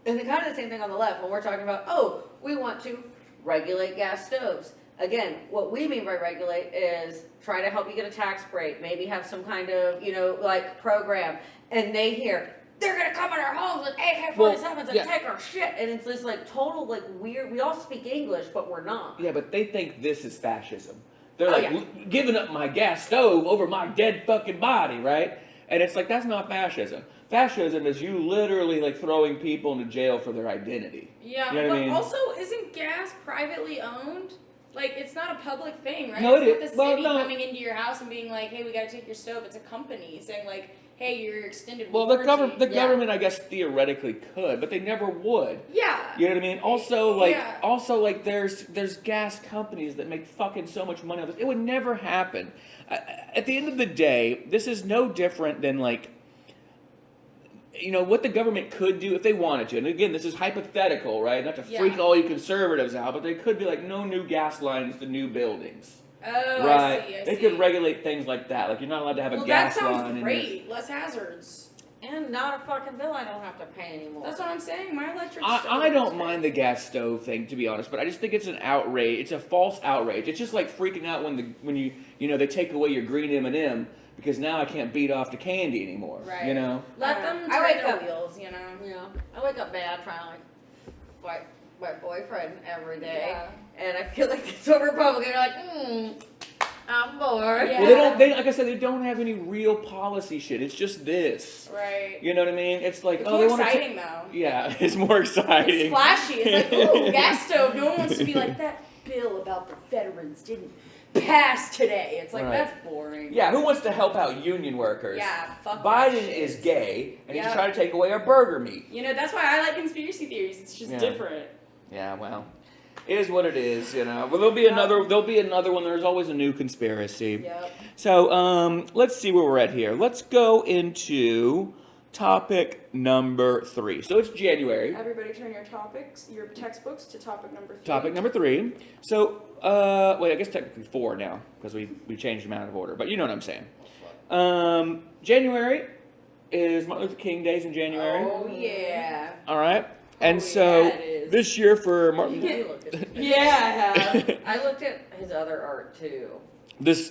And the kind of the same thing on the left when we're talking about, oh, we want to regulate gas stoves. Again, what we mean by regulate is try to help you get a tax break, maybe have some kind of, like program. And they hear, they're going to come in our homes with AK-47s and take our shit. And it's this like total like weird, we all speak English, but we're not. Yeah, but they think this is fascism. They're giving up my gas stove over my dead fucking body, right? And it's like, that's not fascism. Fascism is you literally like throwing people into jail for their identity. Yeah, you know but I mean? Also, isn't gas privately owned? Like, it's not a public thing, right? No, it's not the city coming into your house and being like, hey, we got to take your stove. It's a company saying like, hey, your extended warranty. Well, the government, I guess, theoretically could, but they never would. Yeah. You know what I mean? Also, there's gas companies that make fucking so much money on this. It would never happen. At the end of the day, this is no different than like, what the government could do if they wanted to. And again, this is hypothetical, right? Not to freak all you conservatives out, but they could be like, no new gas lines to new buildings. Oh, right? I see. They could regulate things like that. Like, you're not allowed to have a gas line. That sounds great. Less hazards. And not a fucking bill I don't have to pay anymore. That's what I'm saying. My electric stove. I don't mind the gas stove thing, to be honest, but I just think it's an outrage. It's a false outrage. It's just like freaking out when you they take away your green M&M. Because now I can't beat off the candy anymore. Right. Let them turn their wheels, Yeah. I wake up mad trying to fight my boyfriend every day. Yeah. And I feel like it's so Republican. They're like, I'm bored. Yeah. Well, like I said, they don't have any real policy shit. It's just this. Right. You know what I mean? It's like, it's more exciting though. Yeah, it's more exciting. It's flashy. It's like, ooh, gas stove. No one wants to be like, that bill about the veterans didn't pass today. It's like, that's boring. Yeah, who wants to help out union workers? Yeah, fuck Biden is gay, and he's trying to take away our burger meat. That's why I like conspiracy theories. It's just different. Yeah, well, it is what it is, Well, there'll be another one. There's always a new conspiracy. Yep. So, let's see where we're at here. Let's go into topic number 3. So it's January. Everybody turn your textbooks to topic number 3. Topic number 3. So, I guess technically 4 now, because we changed them out of order, but you know what I'm saying. January is Martin Luther King Days in January. Oh, yeah. All right. And this year for Martin Luther Yeah, I have. I looked at his other art, too. This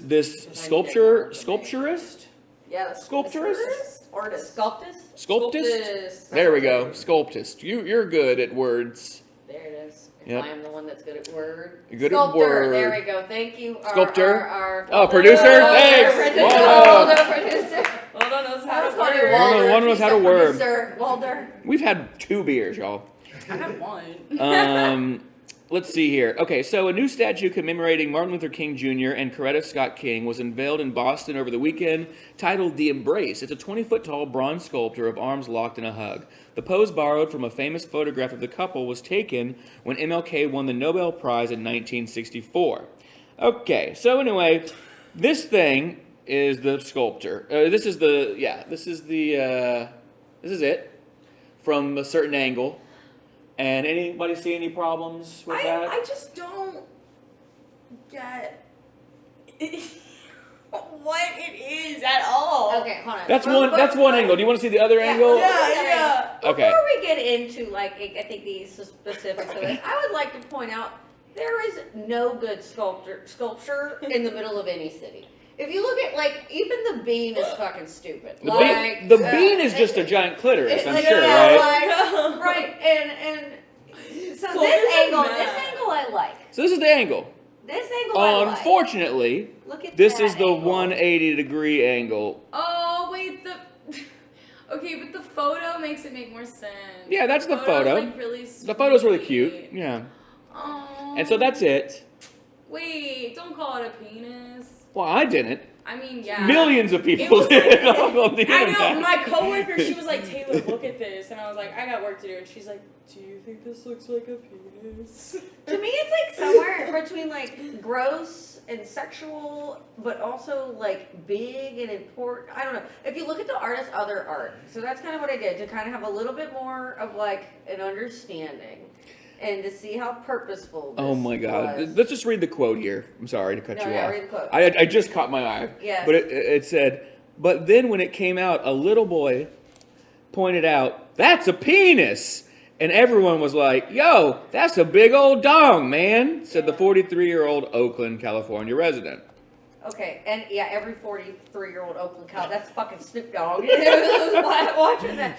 sculpturist? Yeah, sculpturist? Artist. Sculptist? There we go. Sculptist. You're good at words. There it is. Yep. I am the one that's good at word. Good Sculptor. at word. There we go. Thank you. Sculptor. Producer. Thanks. Waldo, producer. Waldo knows how to word. Waldo knows how to word. Waldo. We've had 2 beers, y'all. I have one. Let's see here. Okay, so a new statue commemorating Martin Luther King Jr. and Coretta Scott King was unveiled in Boston over the weekend, titled The Embrace. It's a 20-foot-tall bronze sculpture of arms locked in a hug. The pose, borrowed from a famous photograph of the couple, was taken when MLK won the Nobel Prize in 1964. Okay, so anyway, this thing is the sculpture. This is it from a certain angle. And anybody see any problems with that? I just don't get what it is at all. Okay, hold on. That's one angle. Do you want to see the other angle? Yeah. Okay. Before we get into I think these specifics of this, I would like to point out there is no good sculpture in the middle of any city. If you look at even the bean is fucking stupid. The bean is just a giant clitoris, I'm sure, right? Right, and so this angle I like. So this is the angle. This angle I like. Unfortunately, Look at this that is the angle. 180-degree angle. Oh wait, okay, but the photo makes it make more sense. Yeah, that's the photo. Like really sweet. The photo's really cute. Yeah. Oh. And so that's it. Wait, don't call it a penis. Well, I didn't. I mean, yeah. Millions of It people was did it like- on the I internet. know, my coworker, she was like, Taylor, look at this. And I was like, I got work to do. And she's like, do you think this looks like a penis? To me, it's somewhere between gross and sexual, but also big and important. I don't know. If you look at the artist's other art, so that's kind of what I did to kind of have a little bit more of an understanding and to see how purposeful. This Oh my God! was. Let's just read the quote here. I'm sorry to cut you off. Read the quote. I just caught my eye. Yes. But it said, but then when it came out, a little boy pointed out, "That's a penis." And everyone was like, yo, that's a big old dong, man, said the 43-year-old Oakland, California resident. Okay, and yeah, every 43-year-old Oakland cow, that's fucking Snoop Dogg. Watching that.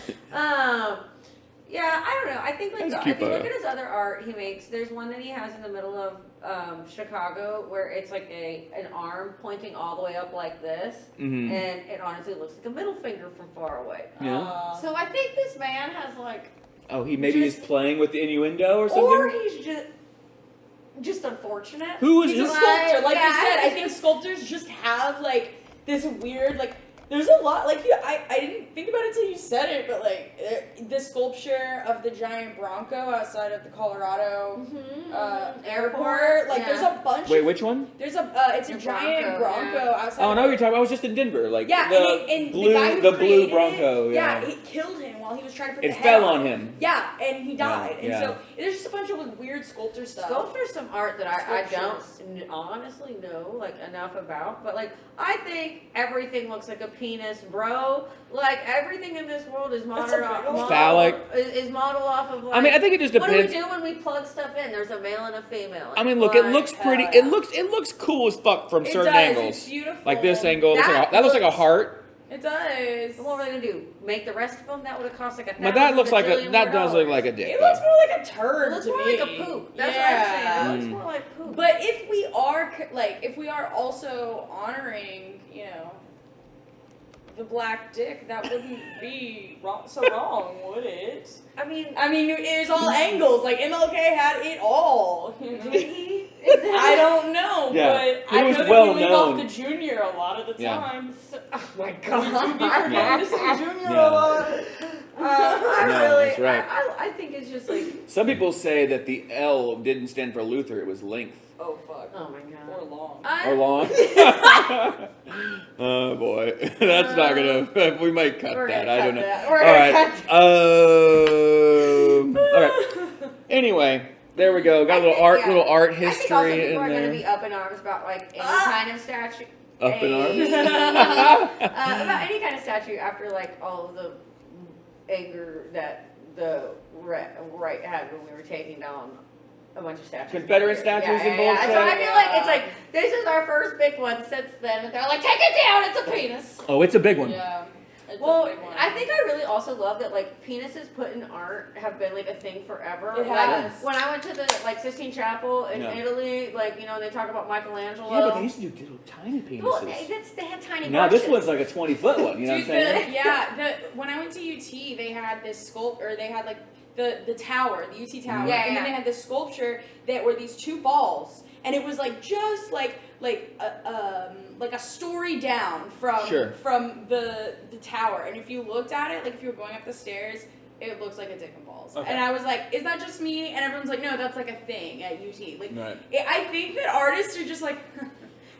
Yeah, I don't know. I think That's a if cute you look photo. at his other art he makes, there's one that he has in the middle of Chicago where it's an arm pointing all the way up like this, Mhm. and it honestly looks like a middle finger from far away. Yeah. So I think this man has Oh, he maybe is playing with the innuendo or something? or he's just unfortunate. Who is He's a this? sculptor. Like Yeah, you said, I think sculptors just have this weird there's a lot I didn't think about it until you said it, but the sculpture of the giant Bronco outside of the Colorado airport. Yeah. There's a bunch. Wait, of, which one? There's a it's a The giant Bronco, Bronco outside. Oh, of no, you're talking about, I was just in Denver. Yeah, the and blue, the guy who the blue created Bronco. it, Yeah. it killed him while he was trying to put It the head fell on him. Yeah, and he died. Yeah. And so there's just a bunch of weird sculpture stuff. Sculpture's some art that I Sculptures. don't honestly know enough about, but I think everything looks like a penis, bro. Everything in this world is modeled off Phallic. is modeled off of I mean, I think it just what do we depends. do when we plug stuff in? There's a male and a female. I mean, look, it looks Like, pretty. It looks cool as fuck from It certain does, angles. It's beautiful. Like this angle, That that looks like a looks- heart. It does. What were they gonna do? Make the rest of them? That would have cost But that looks like that does look like a dick. It looks though. more like a turd. It looks to more me. like a poop. That's yeah. what I'm saying. It looks Mm. more like poop. But if we are also honoring, the black dick, that wouldn't be so wrong, would it? I mean, It was all angles. MLK had it all. did he? I don't know, Yeah. but He I was know that well we leave known. off the junior a lot of the Yeah. time. Oh my We god. forget to say junior Yeah. a lot. That's right. I think it's just Some people say that the L didn't stand for Luther; it was length Oh fuck. oh my god. Or long. or long. Oh boy, that's not gonna. We might cut We're that. gonna I cut don't know. that. We're All gonna right. All right. Anyway, there we go. Got a little art, little art I think also history people in are going to there. be up in arms about any kind of statue. Up in arms. About any kind of statue after all of the anger that the right had when we were taking down a bunch of statues. Confederate statues and bullshit? So I feel like it's this is our first big one since then, and they're like, take it down, it's a penis. Oh, it's a big one. Yeah. It's Well, a big one. I think I really also love that penises put in art have been a thing forever. It has. When I went to the Sistine Chapel in Yeah. Italy, they talk about Michelangelo. Yeah, but they used to do little tiny penises. Well, they had tiny. Now this brushes. one's like a 20-foot one. You know Dude, what I'm saying? when I went to UT, they had this they had the tower, the UT tower, Yeah, and then yeah. they had this sculpture that were these two balls, and it was like just like a story down from the tower, and if you looked at it, like if you were going up the stairs, it looks like a dick and balls. Okay. And I was like, is that just me? And everyone's like, no, that's like a thing at UT. Like, Right. I think that artists are just like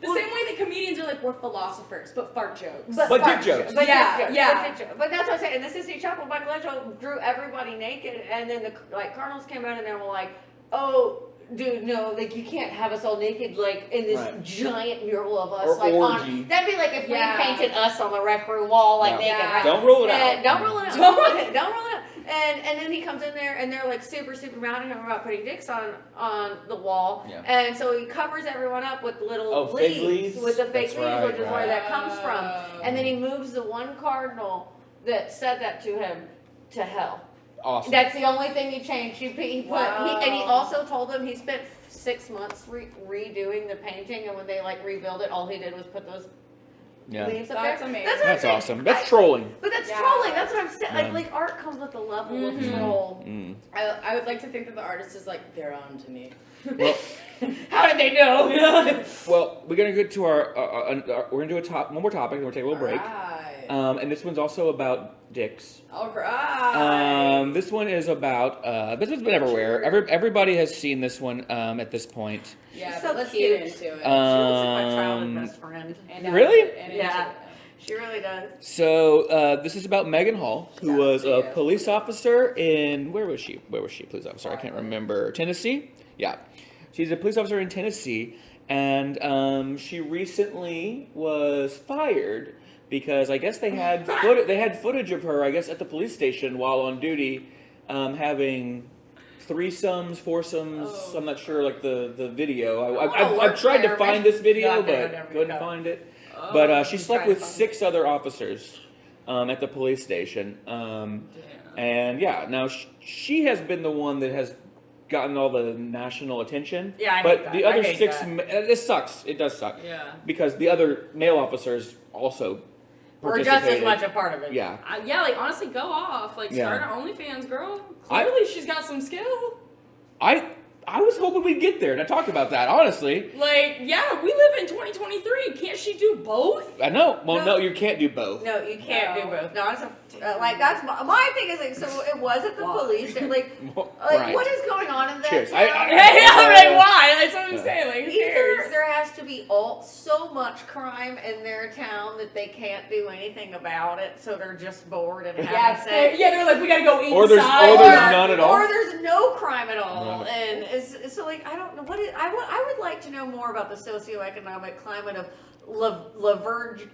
the same way that comedians are like, we're philosophers, but fart jokes. But dick jokes. But Yeah, dick jokes. yeah. But, dick jokes. But that's what I'm saying. In the Sistine Chapel, Michelangelo drew everybody naked, and then the cardinals came out and they were like, "Oh, dude, no, like you can't have us all naked, like in this Right. giant mural of us, Or like orgy. on." That'd be like if Yeah. we painted us on the rec room wall, like Yeah. naked. Right? Don't rule it And out. don't rule it out. Don't- Don't rule it out. And then he comes in there and they're like super mad at him about putting dicks on the wall. Yeah. And so he covers everyone up with little fake leaves? with the fake That's leaves, right, which is where that comes from. Oh. And then he moves the one cardinal that said that to him to hell. Awesome. That's the only thing he changed. He and he Wow. also told him he spent 6 months redoing the painting, and when they like rebuilt it, all he did was put those Yeah. leaves up That's there. amazing. That's, what I'm That's saying. awesome. That's trolling. But that's Yeah. trolling. That's what I'm saying. Yeah. Like art comes with a level Mhm. of troll. Mm. I would like to think that the artist is like, they're on to me. Well, How did they know? well, we're gonna get to our we're gonna do one more topic, and we'll take a little break. Right. And this one's also about dicks. All right. This one is about this one's been everywhere. Everybody has seen this one at this point. Yeah, She's but so let's cute. get into it. She looks like my childhood Um, best friend. And really? And Yeah. into it. She really does. So this is about Megan Hall, who was a Yeah. police officer in where was she? Where was she? Police officer? I can't remember. Tennessee. Yeah, she's a police officer in Tennessee, and she recently was fired because I guess they had footage of her, I guess, at the police station while on duty, having threesomes, foursomes. Oh. I'm not sure, like the video. I wanna I've work tried to there, find man. this video, Yeah, I but never couldn't got it. find it. Oh. But she slept trying with to find 6 other officers at the police station. And yeah, now she has been the one that has gotten all the national attention. Yeah, I hate but that. the I other hate 6, that. this sucks. It does suck. Yeah. Because the other male officers also We're just as participated. much a part of it. Yeah. Yeah, like honestly, go off. Like Yeah. start an OnlyFans, girl. Clearly, she's got some skill. I was hoping we'd get there, and I talked about that, honestly. Like, yeah, we live in 2023. Can't she do both? I know. Well, No. no, you can't do both. No, you can't No. do both. No, it's like that's my thing is like so it was at the Why? police. Like Right. what is going on in that? Cheers. town? Hey, I'm like, why? That's what I'm Yeah. saying. Like, who Either cares? there has to be so much crime in their town that they can't do anything about it, so they're just bored and having Yeah, sex. they're like, we gotta go inside. Or there's none at all. Or there's no crime at all, Right. and it's so like I don't know I would like to know more about the socioeconomic climate of La Virgin.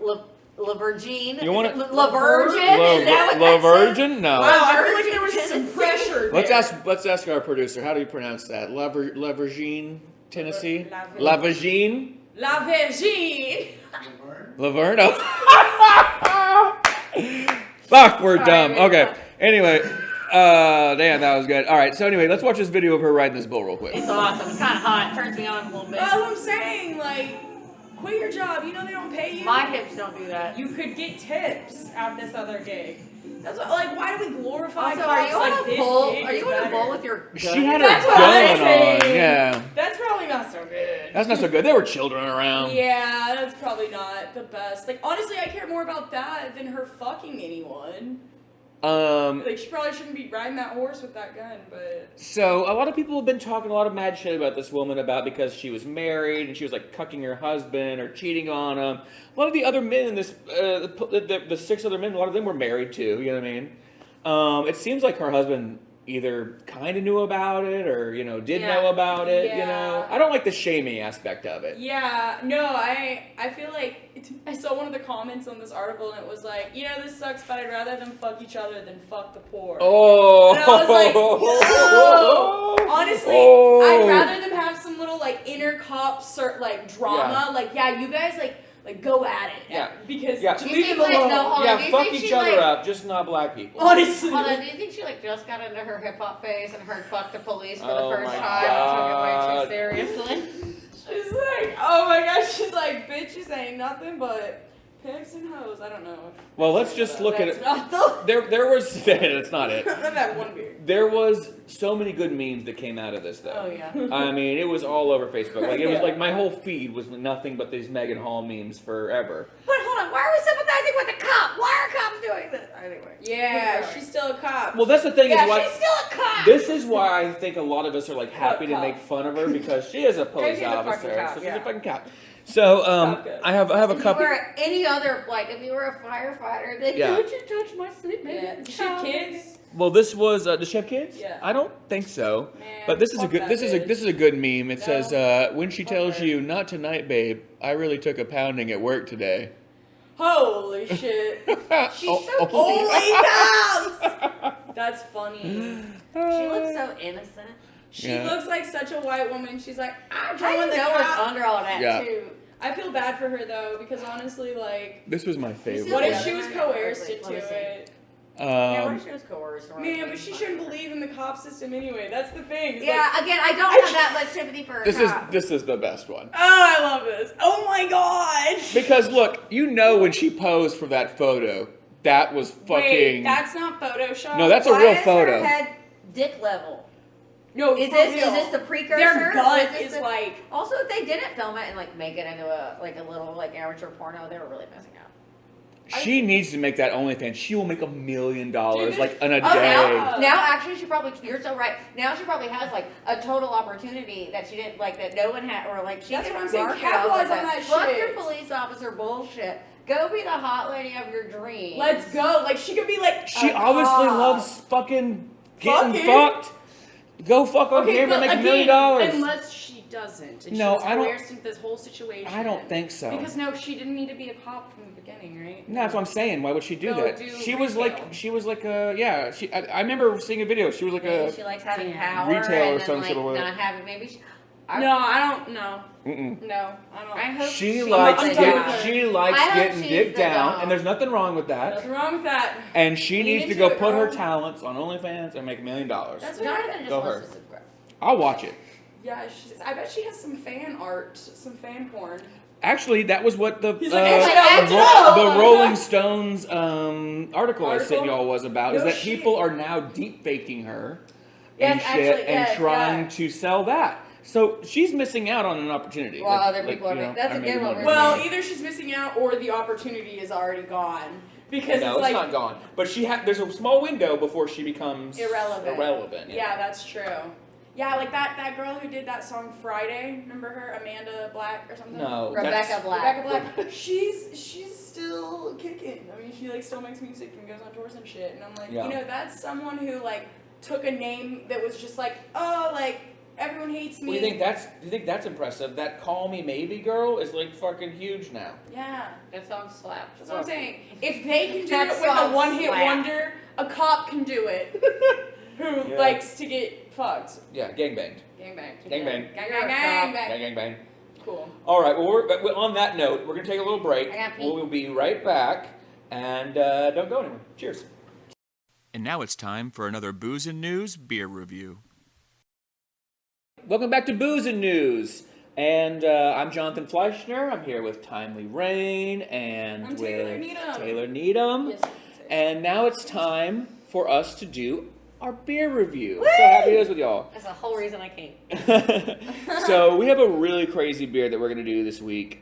You wanna- La Virgin? Is that what La that says? Virgin? No. Wow, I feel like there was Tennessee. some pressure. Let's ask our producer. How do you pronounce that? La Virgin, Tennessee. La La Virgin. La Virgin. Laverne. Oh. Fuck, we're dumb. Sorry, Okay. Anyway, damn, that was good. All right. So anyway, let's watch this video of her riding this bull real quick. It's awesome. It's kind of hot. It turns me on a little bit. That's what I'm saying. Like, quit your job. You know they don't pay you. My hips don't do that. You could get tips at this other gig. That's what, like, why do we glorify Also, cops are you like on a this bull? gig Are is you on a better? bull with your gun? She had her That's what I'm gun on. saying. Yeah. That's probably not so good. That's not so good. There were children around. Yeah, that's probably not the best. Like, honestly, I care more about that than her fucking anyone. Like, she probably shouldn't be riding that horse with that gun, but... So a lot of people have been talking a lot of mad shit about this woman because she was married and she was like cucking her husband or cheating on him. A lot of the other men in this, the 6 other men, a lot of them were married too. You know what I mean? It seems like her husband either kind of knew about it or did Yeah. know about it. Yeah. I don't like the shaming aspect of it. Yeah, no, I feel like I saw one of the comments on this article and it was like, this sucks, but I'd rather them fuck each other than fuck the poor. Oh. And I was like, no. Honestly, Oh. I'd rather them have some little like inner cop drama. Yeah. Like, yeah, you guys like go at it. Yeah. Because Yeah. leave You them think, like, alone. no, hold on, do Yeah, you fuck think each she, other like- up, just not black people. Honestly. Hold on, do you think she just got into her hip hop phase and heard "fuck the police" for Oh the first my time God. and took it way too seriously? She's like, oh my gosh, she's like, bitch, this ain't nothing but Pimps and hoes. I don't know. Well, let's just look at it. Not the. There was that's not it. That one beer. There was so many good memes that came out of this, though. Oh yeah. I mean, it was all over Facebook. Like it was Yeah. like my whole feed was nothing but these Megan Hall memes forever. But hold on, why are we sympathizing with the cop? Why are cops doing this? Anyway. Yeah, she's still a cop. Well, that's the thing Yeah, is why she's still a cop. this is why I think a lot of us are like happy to Cop. make fun of her because she is a police she's a fucking officer. cop, So she's yeah. a fucking cop. So good. I have a If you couple. were any other, like, if you were a firefighter, then Yeah. don't you touch my sleep, baby. Yeah. Does she have kids? Well, this was. Does she have kids? Yeah. I don't think so. Man, But this is a fuck good. that This is a bitch. this is a good meme. It No. says when she Fuck tells her. you not tonight, babe. I really took a pounding at work today. Holy shit. She's so Holy cows! That's funny. She looks so innocent. She Yeah. looks like such a white woman. She's like, I'm How do drawing you the know what's cop. under all that, Yeah. too? I feel bad for her though, because honestly, like, This was my favorite. what Yeah, if she was they're coerced not- into let me see. it? Yeah, what Um, if she was coerced? or Man, anything? but she shouldn't believe in the cop system anyway. That's the thing. It's Yeah, like, again, I don't have that much sympathy for a this is cop. this is the best one. oh, I love this. Oh my gosh. Because look, you know when she posed for that photo, that was fucking. Wait, that's not Photoshop. No, that's a Why real is photo. her head dick level? no. Is for this real. the precursor? Their Or gut this is the- like. Also, if they didn't film it and like make it into a little like amateur porno, they were really messing up. She needs to make that OnlyFans. She will make $1 million Dude, like in a Oh, day. now actually she probably, you're so right. Now she probably has like a total opportunity that she didn't like, that no one had, or like she That's can what I'm saying, market capitalize off of on that Fuck shit. your police officer bullshit. Go be the hot lady of your dreams. Let's go. Like she could be like. She a obviously cop. loves fucking getting Fucking. fucked. Go fuck on camera and but make $1 million. unless she doesn't. And No, she was I don't- coerced into this whole situation. I don't think so. Because no, she didn't need to be a cop from the beginning, right? No, that's what I'm saying. Why would she do Go that? do She was retail. like a yeah. I remember seeing a video. She was like Maybe a she likes having Yeah. power Retail or and then some like shit or whatever. not having, maybe she, No, I don't know. mm-mm. No, I don't. I hope She she likes I'm the done get, with guy. her. she likes I hope getting she's dick the down, dog. and there's nothing wrong with that. Nothing wrong with that. And she Lean needs to into go it, put her girl. talents on OnlyFans and make $1 million. That's what Jonathan I just Go wants her. to subscribe. I'll watch it. Yeah, I bet she has some fan art, some fan porn. Actually, that was what the He's like, "Actually, the, I know." the Rolling Stones article I sent Article? y'all was about is No that shit. people are now deep faking her Yes, and shit actually, and yes, trying yeah. to sell that. So she's missing out on an opportunity. While other people are you know, making- that's I again maybe what one- we're Well, either she's missing out or the opportunity is already gone. Because no, it's like not gone. But there's a small window before she becomes irrelevant. Yeah. Yeah, that's true. Yeah, like that girl who did that song Friday. Remember her, Amanda Black or something? No, Rebecca that's- Black. Rebecca Black. She's still kicking. I mean, she like still makes music and goes on tours and shit. And I'm like, Yeah. you know, that's someone who like took a name that was just like, oh, like everyone hates me. Well, do you think that's impressive? That Call Me Maybe girl is like fucking huge now. Yeah, That song slaps. that's what I'm saying. If they can do That it with a song one-hit slaps. wonder, a cop can do it. Who Yeah. likes to get fucked? Yeah, gangbanged. Gangbang. Gangbang. Gang, You're a gang, cop. gang, Gang, gang, bang. Cool. All right. Well, on that note, we're gonna take a little break. I gotta pee. We'll be right back, and don't go anywhere. Cheers. And now it's time for another Booze and News beer review. Welcome back to Booze and News, and I'm Jonathan Fleissner. I'm here with Timely Rain and I'm with Taylor Needham. Taylor Needham. Yes. And now it's time for us to do our beer review. I'm so happy it is with y'all. That's the whole reason I came. So we have a really crazy beer that we're going to do this week.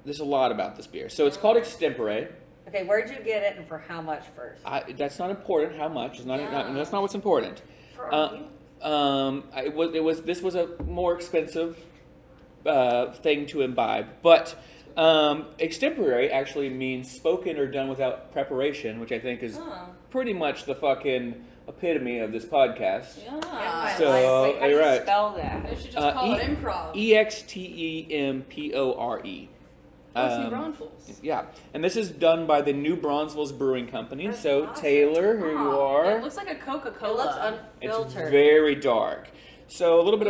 There's a lot about this beer. So it's called Extempore. Okay, where'd you get it and for how much first? That's not important. How much? Yeah. That's not what's important. For This was a more expensive thing to imbibe, but extempore actually means spoken or done without preparation, which I think is pretty much the fucking epitome of this podcast. Yeah. So, Wait, how do you right. spell that? They should just call it improv. Extempore. That's New Braunfels. Yeah, and this is done by the New Braunfels Brewing Company. That's So awesome. Taylor, here you are. It looks like a It Coca-Cola. looks It's unfiltered. very dark. So a little bit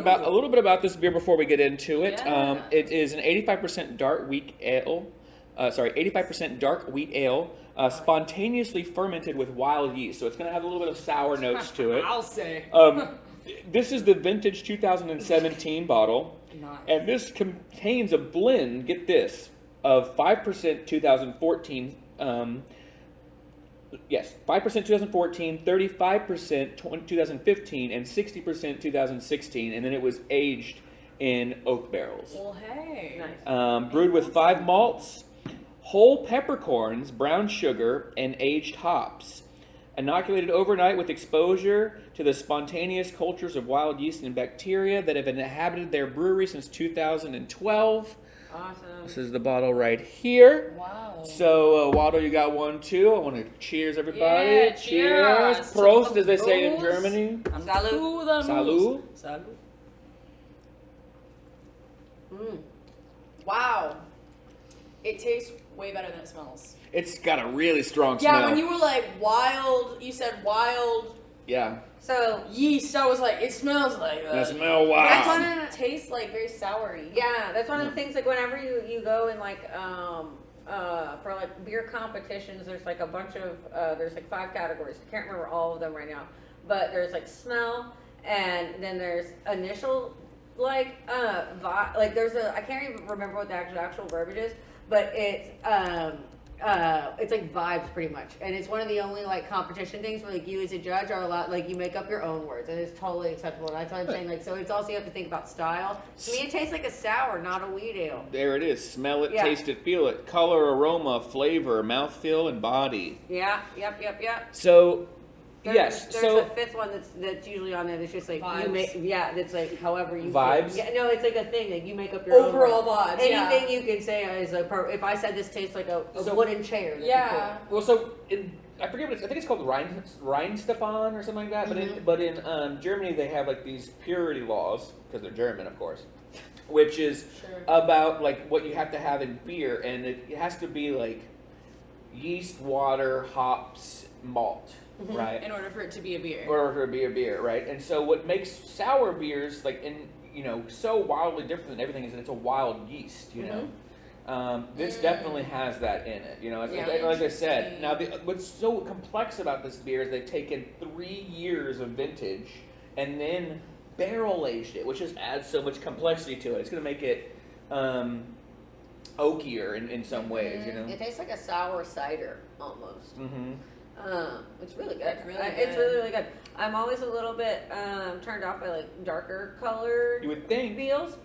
about this beer before we get into it. Yeah. It is an 85% dark wheat ale. 85% dark wheat ale, spontaneously fermented with wild yeast. So it's going to have a little bit of sour notes to it. I'll say. This is the vintage 2017 bottle, Nice. and this contains a blend. Get this. of 5% 2014. 5% 2014, 35% 2015, and 60% 2016, and then it was aged in oak barrels. Well, hey. Nice. Brewed with 5 malts, whole peppercorns, brown sugar, and aged hops. Inoculated overnight with exposure to the spontaneous cultures of wild yeast and bacteria that have inhabited their brewery since 2012. Awesome. This is the bottle right here. Wow. So, Waldo, you got one too. I want to cheers everybody. Yeah, cheers. cheers. Prost, as they say in Prost. Germany. Salud. Salud. Salud. Mm. Wow. It tastes way better than it smells. It's got a really strong Yeah, smell. when you were like wild, you said wild Yeah. So yeast. I was like, it smells like that. That smell, That's wow. one It tastes like very soury. yeah, that's one of the things. Like whenever you go and like for like beer competitions, there's like a bunch of there's like 5 categories. I can't remember all of them right now, but there's like smell, and then there's initial like like there's a I can't even remember what the actual verbiage is, but it's like vibes pretty much, and it's one of the only like competition things where like you as a judge are allowed, like you make up your own words, and it's totally acceptable. That's what I'm saying. Like, so it's also you have to think about style. To me, it tastes like a sour, not a wheat ale. There it is. Smell it, Yeah. taste it, feel it. Color, aroma, flavor, mouthfeel, and body. Yeah. Yep. So, There's, yes. There's So, a 5th one that's usually on there. That's just like Vibes. you make. Yeah. That's like however you Vibes? Yeah. No, it's like a thing that you make up your own Overall words. vibes. Yeah. Anything you can say is a. If I said this tastes like a So- wooden chair. that'd be Yeah. well, so I forget what it's. I think it's called Rheinstefan or something like that. Mm-hmm. But in Germany, they have like these purity laws because they're German, of course, which is Sure. about like what you have to have in beer, and it has to be like yeast, water, hops, malt, Mm-hmm. right? In order for it to be a beer. In order for it to be a beer, right? And so what makes sour beers like so wildly different than everything is that it's a wild yeast, you know. This definitely has that in it, you know. It's, Yeah. like I said, now what's so complex about this beer is they've taken 3 years of vintage and then barrel aged it, which just adds so much complexity to it. It's going to make it oakier in some ways, you know. It tastes like a sour cider almost. Mm-hmm. It's really good. It's really It's good. really, really good. I'm always a little bit turned off by like darker colored You would think, beers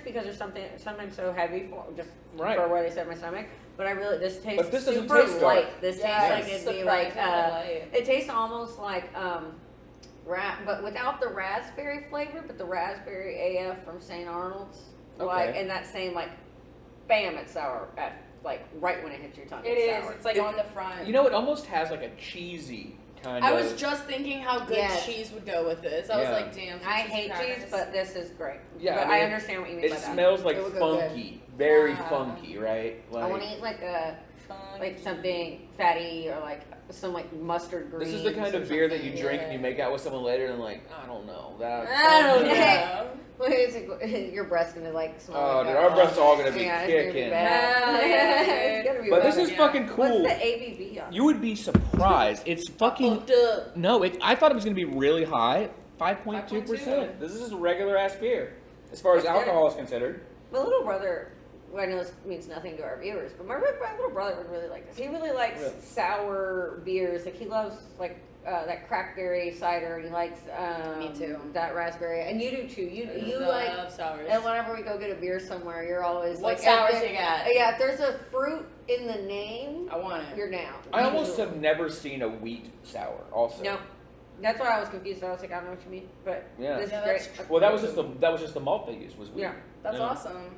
because there's sometimes so heavy for Right. for what I said in my stomach. But this tastes But this doesn't super taste dark. light. This Yeah, tastes like it's it'd be like surprisingly light. it tastes almost like but without the raspberry flavor, but the raspberry AF from St. Arnold's. Like Okay. and that same like bam, it's sour at like right when it hits your tongue. It it's is. sour. It's like on the front. you know, it almost has like a cheesy kind I of. was just thinking how good Yes. cheese would go with this. I was Yeah. like, damn. I cheese hate crackers. cheese, but this is great. Yeah, but I mean, I understand what you mean It by that. smells like It would go good. funky, very Yeah. funky, right? I want to eat like something fatty or like some like mustard greens. This is the kind or of beer that you something. drink and you make out with someone later and like, I don't know. That I don't Yeah. know. Well, your breath's gonna like smell. Oh, like dude, that. our breath's all gonna be Yeah, it's gonna be kicking. bad. Hell yeah, It's gonna be But bad. this is Yeah. fucking cool. What's the ABV on? You would be surprised. It's fucking Hooked up. no. I thought it was gonna be really high. 5.2%. 5.2. This is a regular ass beer, as far as That's good. alcohol is considered. My little brother. Well, I know this means nothing to our viewers, but my little brother would really like this. He really likes Really? sour beers. Like he loves like that crackberry cider. He likes Me too. that raspberry, and you do too. You Love like. sours. And whenever we go get a beer somewhere, you're always What like, sours if there- you got? Yeah, if there's a fruit in the name, I want it. you're down. I almost Usually. have never seen a wheat sour. Also, No, that's why I was confused. I was like, I don't know what you mean, but Yeah. this Yeah, is that's great. well, that was just the malt they used was wheat. Yeah. That's Yeah. awesome.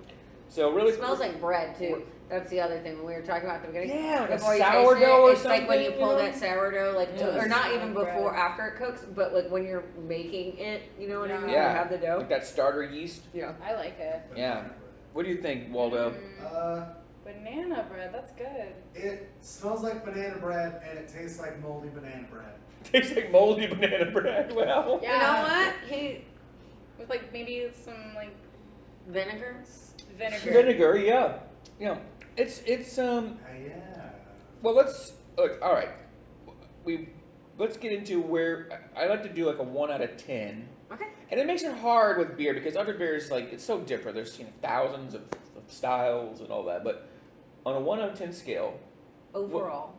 So really, It smells like bread too. That's the other thing when we were talking about at the beginning. Yeah, like a Before you taste sourdough it, or it's like when you something, pull you know? that sourdough, like, Yeah, or not it's even like before, bread. after it cooks, but like when you're making it, you know what I mean? Yeah. You have the dough. like that starter yeast. Yeah. I like it. Yeah. What do you think, Waldo? Banana bread. That's good. It smells like banana bread and it tastes like moldy banana bread. Tastes like moldy banana bread. Well, Yeah. You know what? He With like maybe some like vinegar. vinegar. vinegar. Yeah. Yeah. It's Yeah. well. Let's all right. Let's get into where I like to do like a 1 out of 10. Okay. And it makes it hard with beer because other beers, like, it's so different. There's thousands of styles and all that. But on a 1 out of 10 scale, Overall.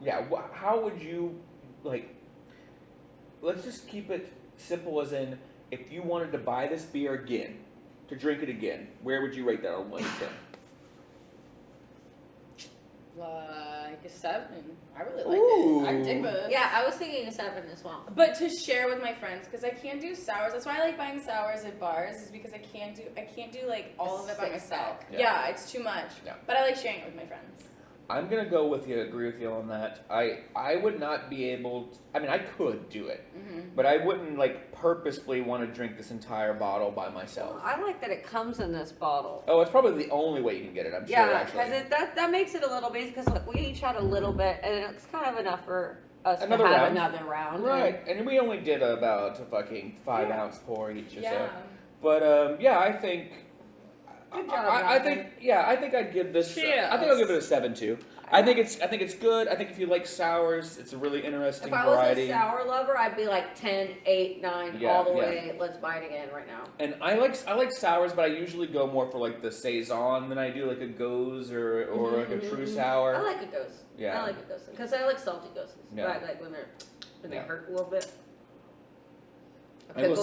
how would you, like, let's just keep it simple as in, if you wanted to buy this beer again, to drink it again, where would you rate that on 1 to 10? Like a 7. I really liked it. I dig it. Yeah, I was thinking a 7 as well. But to share with my friends, because I can't do sours. That's why I like buying sours at bars, is because I can't do like all of it by myself. Yeah, it's too much. Yeah. But I like sharing it with my friends. I'm gonna go with you. Agree with you on that. I would not be able. I mean, I could do it, but I wouldn't like purposefully want to drink this entire bottle by myself. I like that it comes in this bottle. Oh, it's probably the only way you can get it. I'm sure. Yeah, actually. because that makes it a little bit, because look, we each had a little bit, and it's kind of enough for us Another to have round. another round. Right, and we only did about a fucking 5-ounce pour each or Yeah. so. But yeah, I think. Good job, I think I'd give this. Cheers. I think I'll give it a 7 too. I think it's good. I think if you like sours, it's a really interesting If I was variety. a sour lover, I'd be like 10, 8, 9, Yeah, all the yeah. way. Let's buy it again right now. And I like sours, but I usually go more for like the saison than I do like a gose or like a true sour. I like a ghost. Yeah. I like a ghost because I like salty ghosts. Yeah. Right, like when they hurt a little bit. I will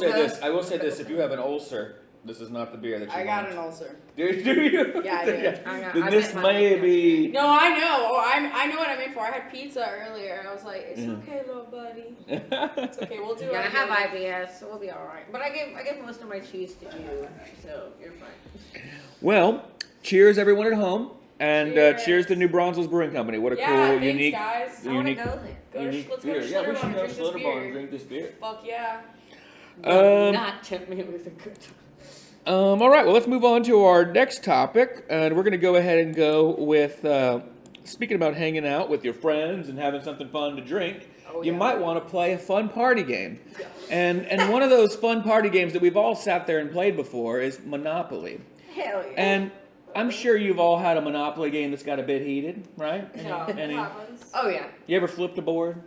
say this: if you have an ulcer, this is not the beer that you I want. got an ulcer. Do you? Yeah, I did. Then this may be. No, I know. Oh, I know what I'm in for. I had pizza earlier, and I was like, "It's okay, little buddy. It's okay. We'll do it." Yeah, I have IBS, so we'll be all right. But I gave most of my cheese to you, so you're fine. Well, cheers everyone at home, and cheers to New Braunfels Brewing Company. What a Yeah, cool, thanks, unique, guys. I want to unique, go there. Let's go beer. to Yeah, we Schlitterbahn should and go drink to this Schlitterbahn beer. and drink this beer. Fuck yeah. Do not tempt me with a good time. All right, well, let's move on to our next topic, and we're going to go ahead and go with, speaking about hanging out with your friends and having something fun to drink, you might want to play a fun party game. Yeah. And one of those fun party games that we've all sat there and played before is Monopoly. Hell yeah. And I'm sure you've all had a Monopoly game that's got a bit heated, right? Oh yeah. You ever flipped a board?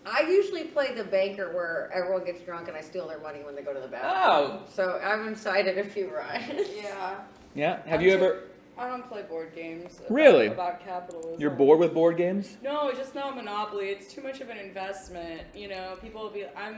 I usually play the banker where everyone gets drunk and I steal their money when they go to the bathroom. Oh. So I've incited a few riots. Yeah. Yeah? Have you ever... I don't play board games. Really? About capitalism. You're bored with board games? No, just not Monopoly. It's too much of an investment. You know, people will be. I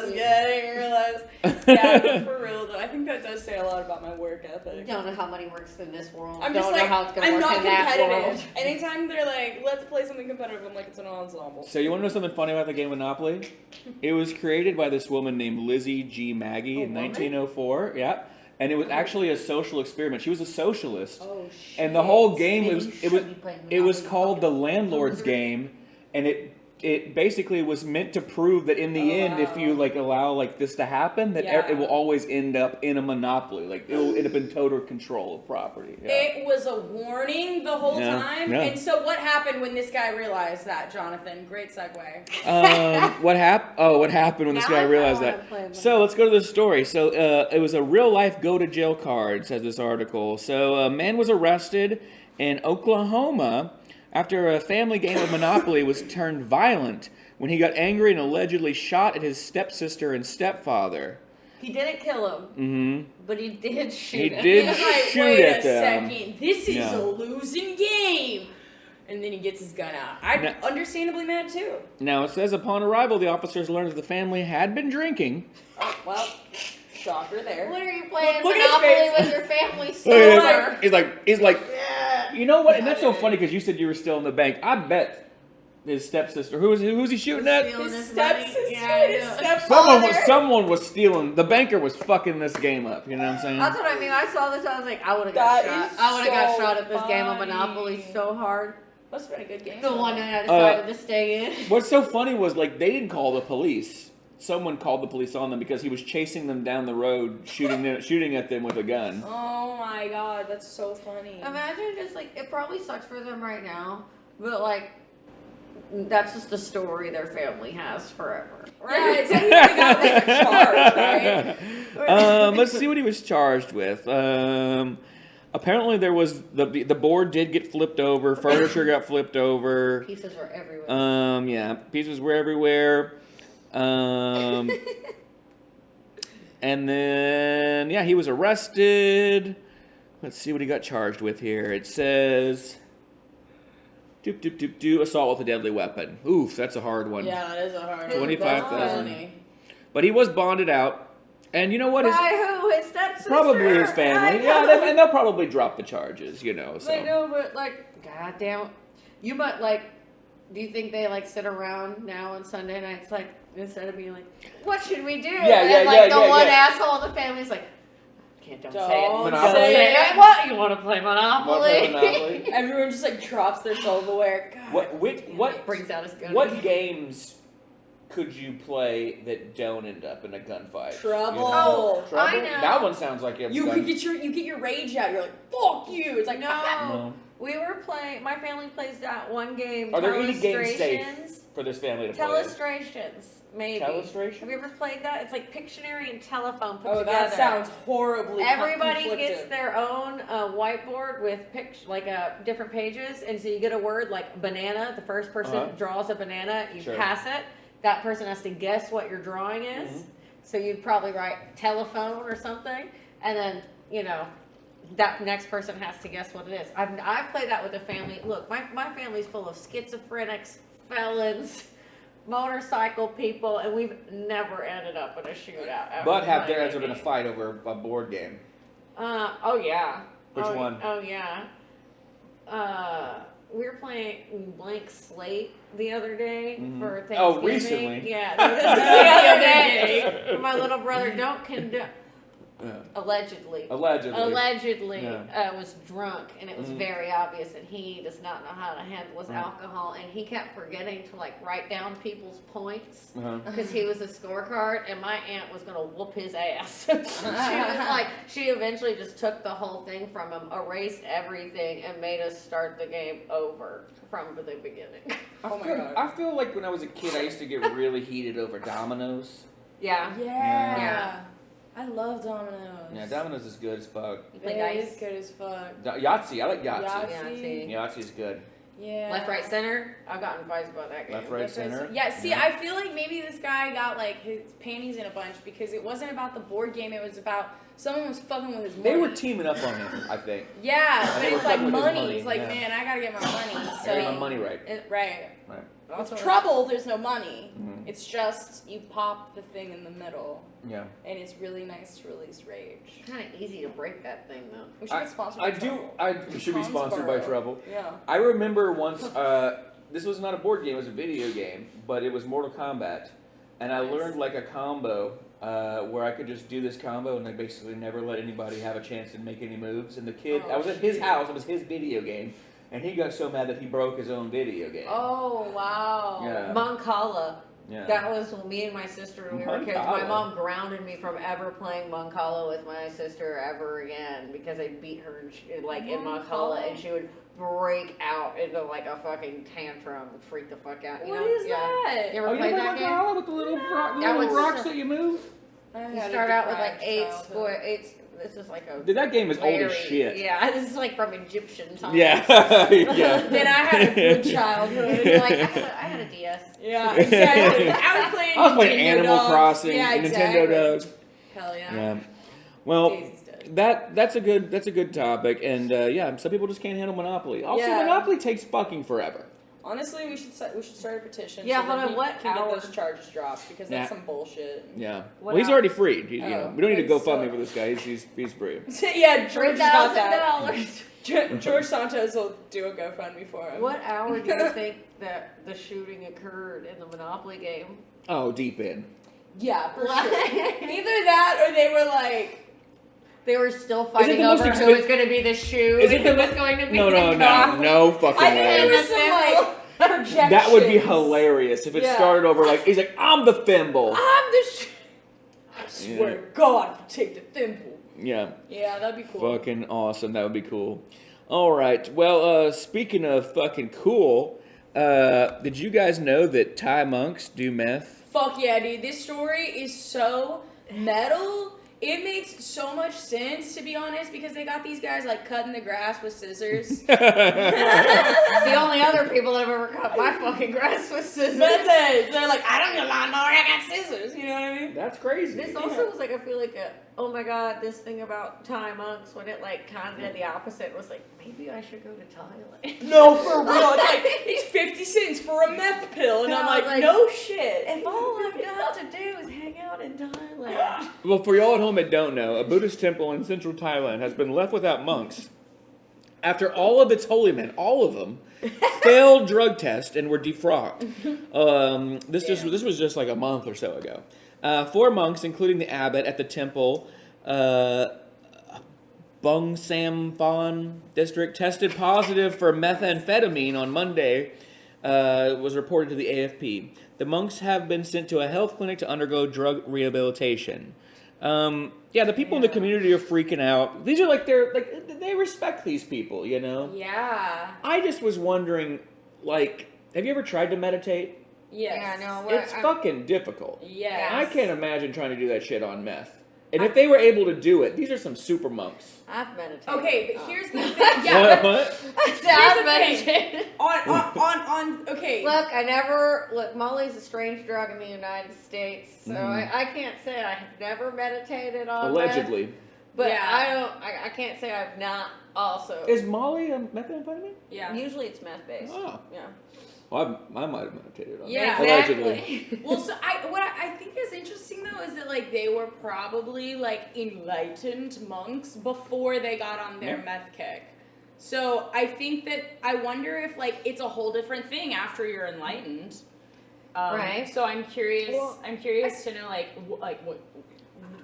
was getting realized. Yeah, no, for real though. I think that does say a lot about my work ethic. Don't know how money works in this world. I'm Don't just know like, how it's gonna I'm work not in that world. competitive. Anytime they're like, let's play something competitive, I'm like, it's an ensemble. So you want to know something funny about the game Monopoly? It was created by this woman named Lizzie G. Maggie in 1904. Yeah. And it was actually a social experiment. She was a socialist. Oh shit. And the whole game Maybe it was called the landlord's game, and it basically was meant to prove that in the end, if you like allow like this to happen, that it will always end up in a monopoly. Like it will end up in total control of property. Yeah. It was a warning the whole time. Yeah. And so what happened when this guy realized that, Jonathan? Great segue. What happened? Oh, what happened when this guy realized that? So let's go to the story. So it was a real life go to jail card, says this article. So a man was arrested in Oklahoma after a family game of Monopoly was turned violent when he got angry and allegedly shot at his stepsister and stepfather. He didn't kill him, but he did shoot He him. did He was like, shoot wait at a them. second, this is Yeah. a losing game. And then he gets his gun out. I'm understandably mad too. Now it says upon arrival, the officers learned that the family had been drinking. Oh, well, shocker there. What are you playing Look at his Monopoly face. with your family Look sober? He's like, you know what? And that's so funny because you said you were still in the bank. I bet his stepsister, who's he shooting at? Stealing His his money. stepsister, Yeah, I his know. stepfather. Someone was stealing. The banker was fucking this game up. You know what I'm saying? That's what I mean. I saw this. I was like, I would have got That shot. is I would have got so shot at this game of funny. Monopoly so hard. Must have been a good game. The one that I decided to stay in. What's so funny was like they didn't call the police. Someone called the police on them because he was chasing them down the road, shooting at them with a gun. Oh my god, that's so funny. Imagine just like, it probably sucks for them right now, but like, that's just a story their family has forever. Yeah, it's like he got like a charge, right? Let's see what he was charged with. Apparently there was the board did get flipped over, furniture got flipped over. Pieces were everywhere. Yeah, pieces were everywhere. And then he was arrested. let's see what he got charged with here. It says, assault with a deadly weapon. Oof, that's a hard one. Yeah, that is a hard one. 25,000. But he was bonded out. And you know what? By who? His stepsister? Probably his family. Yeah, and they'll probably drop the charges, you know. So. I know, but like, goddamn, you might like. Do you think they like sit around now on Sunday nights, like instead of being like, "What should we do?" And like the one asshole in the family's like, don't say it. Monopoly. Say it. What? You want to play Monopoly? Monopoly? Everyone just like drops their silverware. God, What brings out his gun? What games could you play that don't end up in a gunfight? Trouble. You know? Oh, Trouble? I know. That one sounds like a you get your rage out. You're like, fuck you. It's like, No. We were playing. My family plays that one game. Are there any games safe for this family to play? Telestrations, maybe. Telestration? Have you ever played that? It's like Pictionary and telephone put oh, together. that sounds horribly. Everybody conflicted. gets their own whiteboard with different pages, and so you get a word like banana. The first person draws a banana. You pass it. That person has to guess what your drawing is. Mm-hmm. So you'd probably write telephone or something, and then that next person has to guess what it is. I've played that with a family. Look, my family's full of schizophrenics, felons, motorcycle people, and we've never ended up in a shootout. But have there been a fight over a board game? Oh yeah. Which one? Oh yeah. We were playing Blank Slate the other day for Thanksgiving. Oh, recently? Yeah, this is the other day. My little brother don't condone. Allegedly was drunk, and it was very obvious that he does not know how to handle his alcohol, and he kept forgetting to write down people's points because he was a scorecard, and my aunt was gonna whoop his ass. She eventually just took the whole thing from him, erased everything, and made us start the game over from the beginning. Oh my God. I feel like when I was a kid, I used to get really heated over dominoes. Yeah. I love dominoes. Yeah, dominoes is good as fuck. You play It dice? is good as fuck. Yahtzee, I like Yahtzee. Yahtzee. Yahtzee's good. Yeah. Left, right, center. I've gotten advice about that game. Left, right, center. Yeah, see, I feel like maybe this guy got his panties in a bunch because it wasn't about the board game. It was about someone was fucking with his money. They were teaming up on him, I think. Yeah, but it's like money. It's like, man, I gotta get my money. So I get my money right. Right. That's With trouble, there's no money. Mm-hmm. It's just you pop the thing in the middle. Yeah. And it's really nice to release rage. Kind of easy to break that thing, though. We should get sponsored by Trouble. We should be sponsored by Trouble. Yeah. I remember once, this was not a board game, it was a video game, but it was Mortal Kombat. And I learned a combo where I could just do this combo and I basically never let anybody have a chance to make any moves. And the kid, I was at his house, it was his video game. And he got so mad that he broke his own video game. Oh, wow. Yeah. Moncala. Yeah. That was me and my sister when we were kids. My mom grounded me from ever playing Moncala with my sister ever again because I beat her in Moncala, and she would break out into a fucking tantrum and freak the fuck out. What is that? You ever played that game? Moncala with the little rocks that you move? You start out with 8 square. This is Dude, that game is old as shit. Yeah, this is from Egyptian times. Yeah. Yeah. Then I had a good childhood. You're I had a DS. Yeah, exactly. I was playing Animal Dogs. Crossing, yeah, and exactly. Nintendo Dogs. Hell yeah. Yeah. Well, Daisy's dead. that's a good topic, and some people just can't handle Monopoly. Also, Yeah. Monopoly takes fucking forever. Honestly, we should start a petition. Yeah, so hold that on, he what can hour? get those charges dropped because that's some bullshit. Yeah. What Well, he's hour? already freed. We don't need to but GoFundMe so- for this guy. He's free. Yeah, George got that. $3,000. George Santos will do a GoFundMe for him. What hour do you think that the shooting occurred in the Monopoly game? Oh, deep in. Yeah, for sure. Either that or they were They were still fighting the most over who was going to be the shoe. Is it who the was going to be No the dog. no fucking I think there way. was some projections. That would be hilarious if it Yeah. started over he's like, I'm the thimble. I'm the I swear to God, take the thimble. Yeah. Yeah, that'd be cool. Fucking awesome. That would be cool. All right. Well, speaking of fucking cool, did you guys know that Thai monks do meth? Fuck yeah, dude. This story is so metal. It makes so much sense, to be honest, because they got these guys like cutting the grass with scissors. The only other people that have ever cut my fucking grass with scissors. They're like, I don't need a lawnmower, I got scissors. You know what I mean? That's crazy. This also was like, I feel like oh my god, this thing about Thai monks, when it like kind of did the opposite, was like, maybe I should go to Thailand. No, for real. It's like, it's 50 cents for a meth pill. And I'm No, like, like, no shit. If all I've got to do is hang out in Thailand. Well, for y'all at home that don't know, a Buddhist temple in central Thailand has been left without monks after all of its holy men, all of them, failed drug tests and were defrocked. This was just like a month or so ago. 4 monks, including the abbot at the temple, Bung Sam Phan district, tested positive for methamphetamine on Monday, was reported to the AFP. The monks have been sent to a health clinic to undergo drug rehabilitation. The people in the community are freaking out. These are they respect these people, you know? Yeah. I just was wondering, like, have you ever tried to meditate? Yes. Yeah, no, It's fucking difficult. Yes. I can't imagine trying to do that shit on meth. And if they were able to do it, these are some super monks. I've meditated. Okay, but here's the thing. Yeah. What? I've meditated. Okay. Look, Molly's a strange drug in the United States, so I can't say I have never meditated on Allegedly. meth, but Yeah. I can't say I've not also. Is Molly a methamphetamine? Yeah. Usually it's meth based. Oh. Yeah. Well, I might have meditated on Yeah. it. Allegedly. Exactly. Well, so what I think is interesting though is that like they were probably like enlightened monks before they got on their meth kick. So I think that I wonder if like it's a whole different thing after you're enlightened. Right. So I'm curious. Well, I'm curious to know what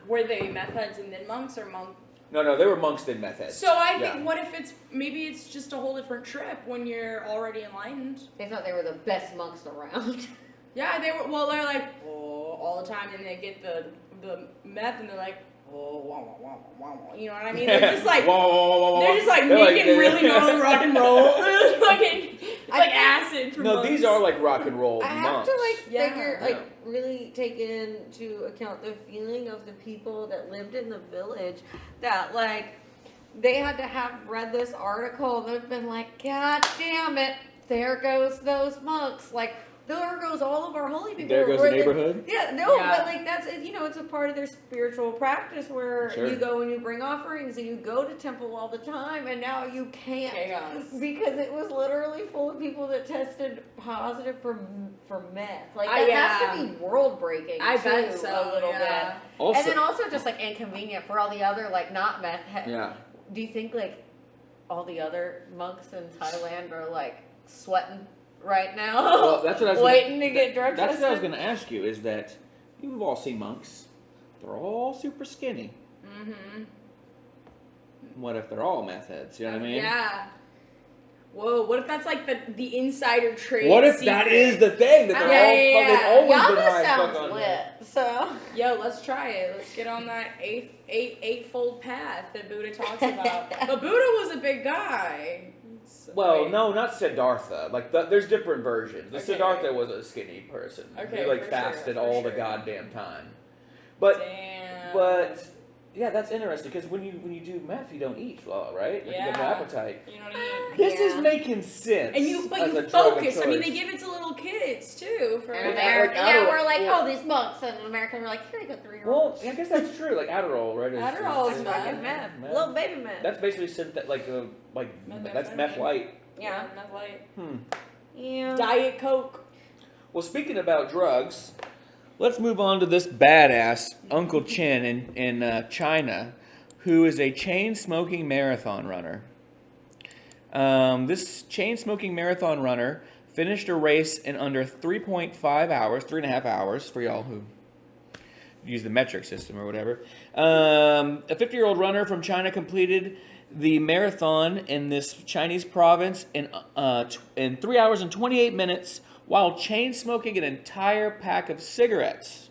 were they meth heads and then monks or monks? No, they were monks then meth heads. So I think what if maybe it's just a whole different trip when you're already enlightened. They thought they were the best monks around. Yeah, they were. Well, they're like all the time, and they get the meth, and they're like wah, wah, wah, wah, wah. You know what I mean? They're just like they're just like making really gnarly rock and roll. It's like acid. For monks. These are like rock and roll I have monks. to figure Yeah. really take into account the feeling of the people that lived in the village, that they had to have read this article. They've been like, God damn it, there goes those monks. Like, there goes all of our holy people. There goes the neighborhood. But that's it's a part of their spiritual practice where Sure. you go and you bring offerings and you go to temple all the time, and now you can't because it was literally full of people that tested positive for meth. Like that has to be world breaking. I bet so. A little bit. Also, And then also just inconvenient for all the other not meth. Yeah. Do you think all the other monks in Thailand are sweating right now? Well, that's what I was waiting to get drug That's tested? what I was going to ask you. Is that you've all seen monks? They're all super skinny. Mm-hmm. What if they're all meth heads? You know what I mean? Yeah. Whoa, what if that's the insider trade? What if secret? that is the thing that they're all fucking always been high sounds fuck on lit. meth? So Yo, let's try it. Let's get on that eightfold path that Buddha talks about. But Buddha was a big guy. Well, no, not Siddhartha. There's different versions. The Okay. Siddhartha was a skinny person. Okay, He for fasted sure, all for the sure. goddamn time. But Damn. yeah, that's interesting because when you do meth, you don't eat well, right? You have an appetite. You know what I mean? This is making sense. And you as a focus. drug of I mean, choice. they give it to little kids too. For in Like America, Adderall. we're like, Well- these monks, and in America, we're like, here you go, 3-year-old. Well, I guess that's true. Like Adderall, right? Adderall is It's meth. fucking meth. Little baby meth. That's basically that's meth light. Yeah, meth light. Yeah. Diet Coke. Well, speaking about drugs, let's move on to this badass Uncle Chen in China, who is a chain-smoking marathon runner. This chain-smoking marathon runner finished a race in under 3.5 hours, for y'all who use the metric system or whatever. A 50-year-old runner from China completed the marathon in this Chinese province in 3 hours and 28 minutes while chain-smoking an entire pack of cigarettes.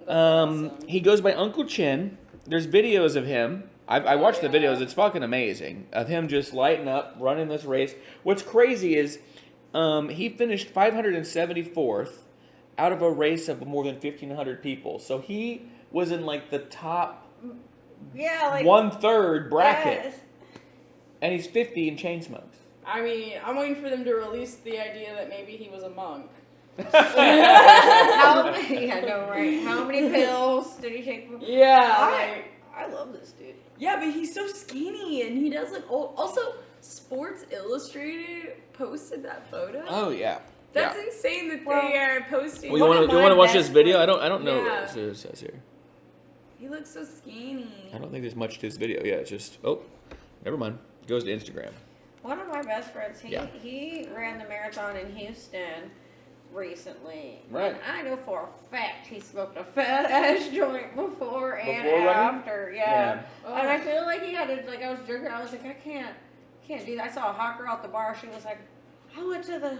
He goes by Uncle Chen. There's videos of him. I watched the videos. It's fucking amazing. Of him just lighting up, running this race. What's crazy is he finished 574th out of a race of more than 1,500 people. So he was in like the top like 1/3 bracket, yes. and he's 50 and chain smokes. I mean, I'm waiting for them to release the idea that maybe he was a monk. How many pills did he take? Yeah, I love this dude. yeah, but he's so skinny and he does look old. Also, Sports Illustrated posted that photo. Oh yeah. That's insane that they are posting. Well, you want to watch this video? I don't know Yeah. what it says here. He looks so skinny. I don't think there's much to this video. Yeah, it's just never mind. It goes to Instagram. One of my best friends, he ran the marathon in Houston recently. Right. And I know for a fact he smoked a fat ass joint before and Before running? after. Yeah. Oh. And I feel like he had to, like, I was drinking, I was like, I can't do that. I saw a hot girl at the bar. She was like, I went to the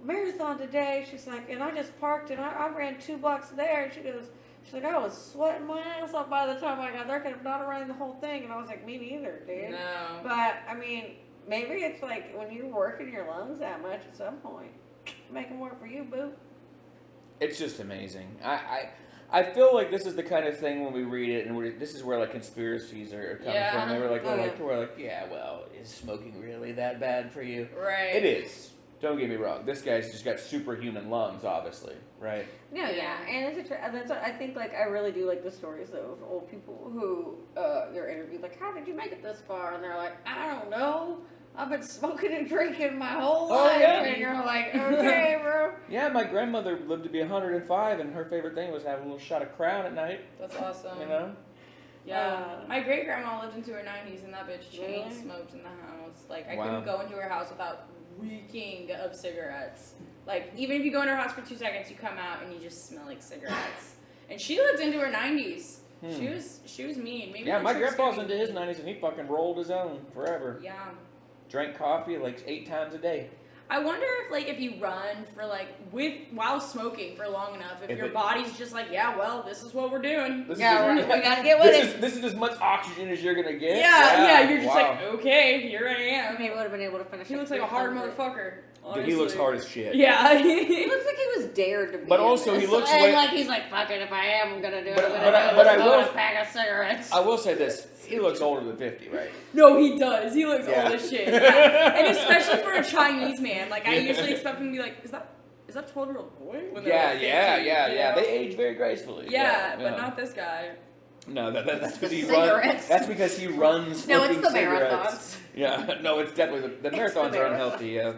marathon today. She's like, and I just parked and I ran 2 blocks there. And she's like, I was sweating my ass off by the time I got there. Could have not running the whole thing. And I was like, me neither, dude. No. But I mean, maybe it's like when you're working your lungs that much at some point, make them work for you, boo. It's just amazing. I feel like this is the kind of thing when we read it, and this is where like conspiracies are coming from. They were like, we're like, yeah, well, is smoking really that bad for you? Right. It is. Don't get me wrong. This guy's just got superhuman lungs, obviously, right? No, yeah, and that's what I think. Like, I really do like the stories though of old people who they're interviewed. Like, how did you make it this far? And they're like, I don't know. I've been smoking and drinking my whole life. Yeah. And you're like, okay, bro. Yeah, my grandmother lived to be 105, and her favorite thing was having a little shot of Crown at night. That's awesome. You know? Yeah. My great grandma lived into her 90s, and that bitch chain Really? smoked in the house. Like, I Wow. couldn't go into her house without reeking of cigarettes. Like, even if you go into her house for 2 seconds, you come out and you just smell like cigarettes. And she lived into her 90s. She was mean. Maybe Yeah, the my tricks grandpa's got into me. his 90s, and he fucking rolled his own forever. Yeah. Drank coffee like 8 times a day. I wonder if you run for while smoking for long enough, if your body's just like, yeah, well, this is what we're doing. This We gotta get with it. This is as much oxygen as you're gonna get. Yeah, you're just wow. like, okay, here I am. Maybe would have been able to finish. He looks like a hard motherfucker. Dude, he looks hard as shit. Yeah. He looks like he was dared to be. But in also, he this. looks and like he's like, fuck it, if I am gonna do it, But- I'm but gonna I- do but it. I will- A pack of cigarettes. I will say this: he looks older than 50, right? No, he does. He looks Yeah. old as shit. Yeah. And especially for a Chinese man. Like, I usually expect him to be like, is that a 12-year-old boy? When they're like 50, you know? They age very gracefully. Yeah, but not this guy. No, that's because he runs. Cigarettes. That's because he runs. No, it's smoking the cigarettes. marathons. Yeah, no, it's definitely the marathons are unhealthy. Yeah.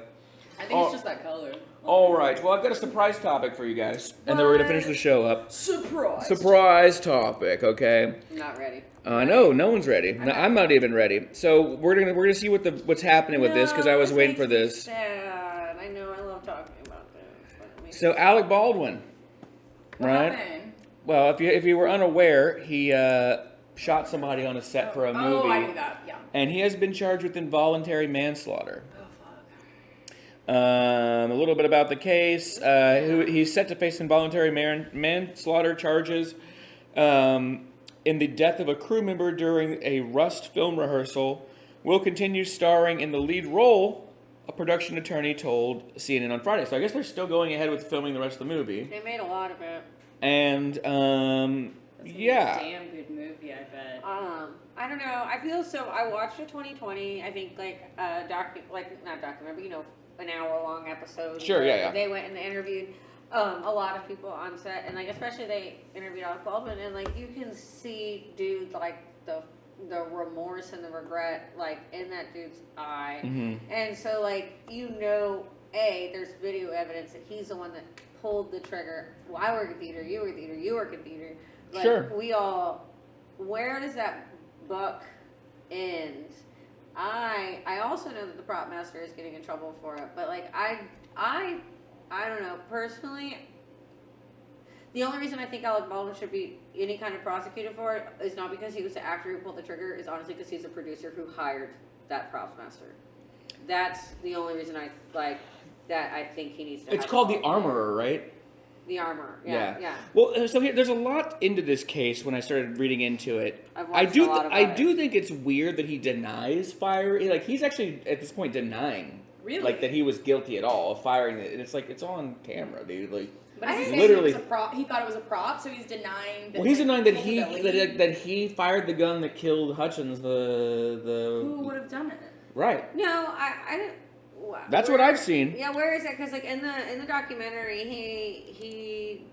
I think it's just that color. All right. Well, I've got a surprise topic for you guys, and then we're gonna finish the show up. Surprise. Surprise topic. Okay. Not ready. No one's ready. No, I'm not even ready. So we're gonna see what's happening with this because I was waiting for this. Sad. I know. I love talking about this. But it makes So Alec Baldwin, What right? happened? Well, if you were unaware, he shot somebody on a set for a movie. Oh, I knew that. Yeah. And he has been charged with involuntary manslaughter. Oh fuck. A little bit about the case. He's set to face involuntary manslaughter charges in the death of a crew member during a Rust film rehearsal. Will continue starring in the lead role, a production attorney told CNN on Friday. So I guess they're still going ahead with filming the rest of the movie. They made a lot of it. And, That's gonna be yeah. a damn good movie, I bet. I don't know. I feel so. I watched a 2020. I think not documentary, but an hour-long episode. Sure, where yeah. They went and they interviewed a lot of people on set, and especially they interviewed Alec Baldwin, and you can see, dude, the remorse and the regret in that dude's eye, and so there's video evidence that he's the one that pulled the trigger. Well, I work at theater, you work at theater, you work at theater. Sure. We all. Where does that buck end? I also know that the prop master is getting in trouble for it, but I don't know personally. The only reason I think Alec Baldwin should be any kind of prosecuted for it is not because he was the actor who pulled the trigger. Is honestly because he's a producer who hired that props master. That's the only reason I think he needs to. It's called The Armorer, right? The Armor. Yeah. Well, so there's a lot into this case when I started reading into it. I've watched a lot about I do think it's weird that he denies firing. He's actually at this point denying, Really? that he was guilty at all of firing it. And it's it's on camera, dude. But But is he saying literally. it was a prop? He thought it was a prop, so he's denying that. Well, he's denying that culpability? that he fired the gun that killed Hutchins. Who would have done it? Right. No, I didn't. That's what I've seen. Yeah, where is it? Because like in the documentary, he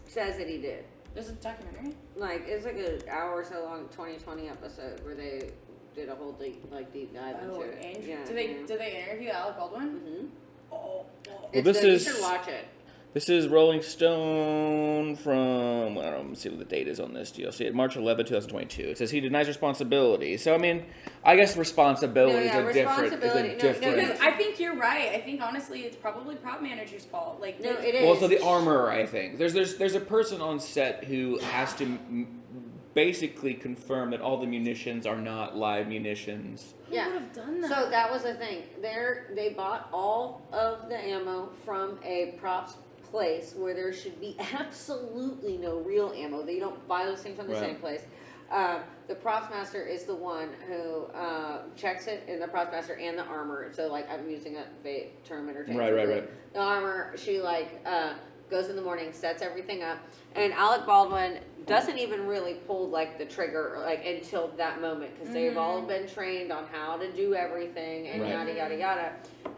says that he did. There's a documentary. Like it's like an hour or so long 2020 episode where they did a whole deep dive into it. Andrew. Yeah, Did they interview Alec Baldwin? Mm-hmm. Oh. You should watch it. This is Rolling Stone from, I don't know, let me see what the date is on this deal. See, March 11, 2022. It says he denies responsibility. So, I mean, I guess responsibilities are different. Because I think you're right. I think, honestly, it's probably prop manager's fault. Like, no, it is. Well, so the armorer, I think. There's a person on set who has to basically confirm that all the munitions are not live munitions. Who would have done that? So that was the thing. They bought all of the ammo from a props place where there should be absolutely no real ammo. They don't buy those things from the same place. The props master is the one who checks it, and the props master and the armor. So like I'm using a term interchangeably. Right. The armor, she goes in the morning, sets everything up, and Alec Baldwin doesn't even really pull like the trigger like until that moment because they've all been trained on how to do everything and yada yada yada.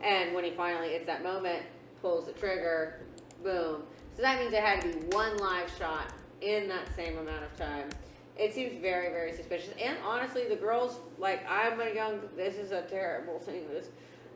And when he finally it's that moment, pulls the trigger, boom. So that means it had to be one live shot in that same amount of time. It seems very, very suspicious. And honestly, the girls, like, this is a terrible thing.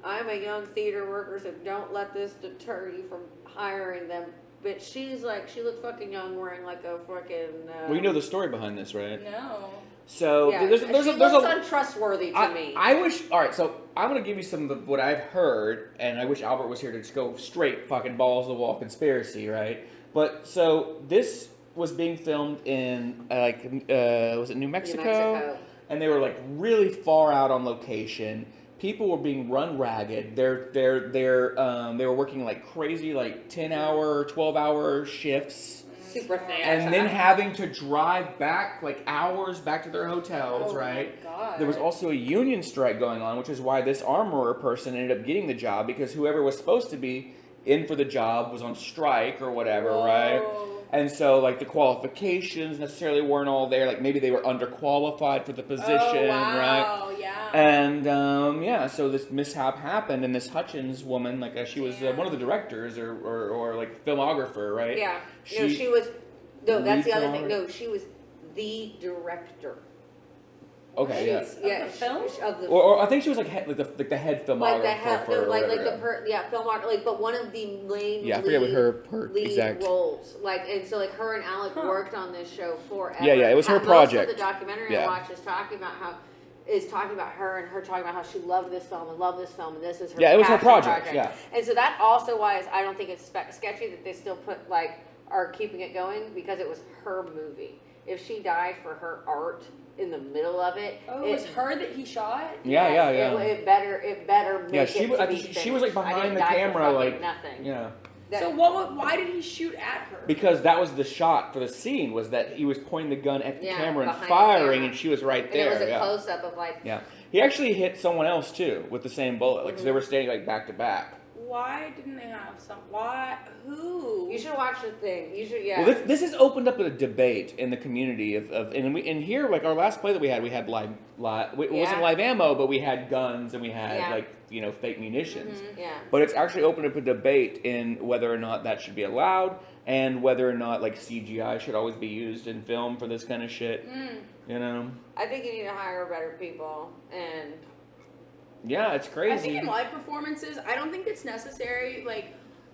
I'm a young theater worker, so don't let this deter you from hiring them. But she looks fucking young wearing like a fucking... well, you know the story behind this, right? No. So, yeah, there's she looks untrustworthy to me. I wish... Alright, so I'm going to give you some of what I've heard, and I wish Albert was here to just go straight fucking balls to the wall conspiracy, right? But, so, this was being filmed in, was it New Mexico? New Mexico. And they were, like, really far out on location. People were being run ragged. They were working, like, crazy, like, 10-hour, 12-hour shifts. Super fast. And then having to drive back, like, hours back to their hotels, right? Oh, my God. There was also a union strike going on, which is why this armorer person ended up getting the job, because whoever was supposed to be in for the job was on strike or whatever, right? And so, like, the qualifications necessarily weren't all there. Like, maybe they were underqualified for the position, right? Yeah. And, so this mishap happened, and this Hutchins woman, like, she was one of the directors or like, filmographer, right? Yeah. She was... No, that's the other thing. No, she was the director. Okay, yeah. Of the film? Or I think she was like the head filmographer film art, like, but one of the main I forget what her lead exact roles, like, and so like her and Alec worked on this show forever. Yeah, it was her project. Most of the documentary I watched is talking about her and her talking about how she loved this film and this is her it was her project. Yeah, and so that also why I don't think it's sketchy that they still are keeping it going because it was her movie. If she died for her art in the middle of it, it was her that he shot. Yeah. It better make she was like behind the camera, like nothing. Yeah. So why did he shoot at her? Because that was the shot for the scene, was that he was pointing the gun at the camera and behind firing, and she was right there. And it was a close up of like. Yeah. He actually hit someone else too with the same bullet, like 'cause they were standing like back to back. Why didn't they have some? Why? Who? You should watch the thing. You should, Well, this has opened up a debate in the community and here, like our last play that we had live it wasn't live ammo, but we had guns and we had fake munitions. Mm-hmm. Yeah. But it's actually opened up a debate in whether or not that should be allowed and whether or not like CGI should always be used in film for this kind of shit. You know. I think you need to hire better people and. Yeah, it's crazy. I think in live performances, I don't think it's necessary,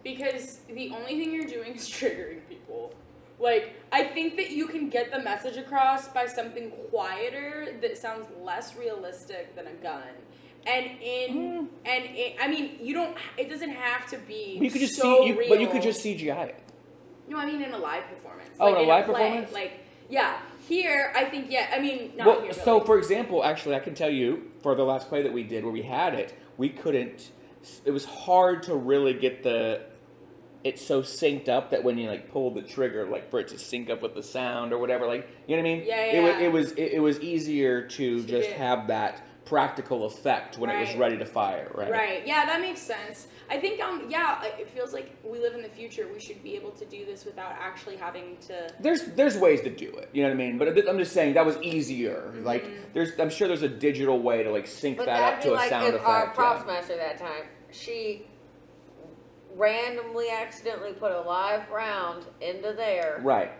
because the only thing you're doing is triggering people. Like, I think that you can get the message across by something quieter that sounds less realistic than a gun. I mean, it doesn't have to be you could just real. But you could just CGI it. No, I mean in a live performance. Oh, in a live play. performance? Yeah. Here, I think, not here. So, for example, actually, I can tell you, for the last play that we did where we had it, we couldn't, it was hard to really get it so synced up that when you, like, pull the trigger, like, for it to sync up with the sound or whatever, like, you know what I mean? Yeah. It was easier to just have that practical effect when it was ready to fire, right? Right. Yeah, that makes sense. I think, it feels like we live in the future. We should be able to do this without actually having to. There's ways to do it. You know what I mean? But I'm just saying that was easier. Like I'm sure there's a digital way to like sync that up to a sound effect. But our props master that time, she randomly, accidentally put a live round into there. Right.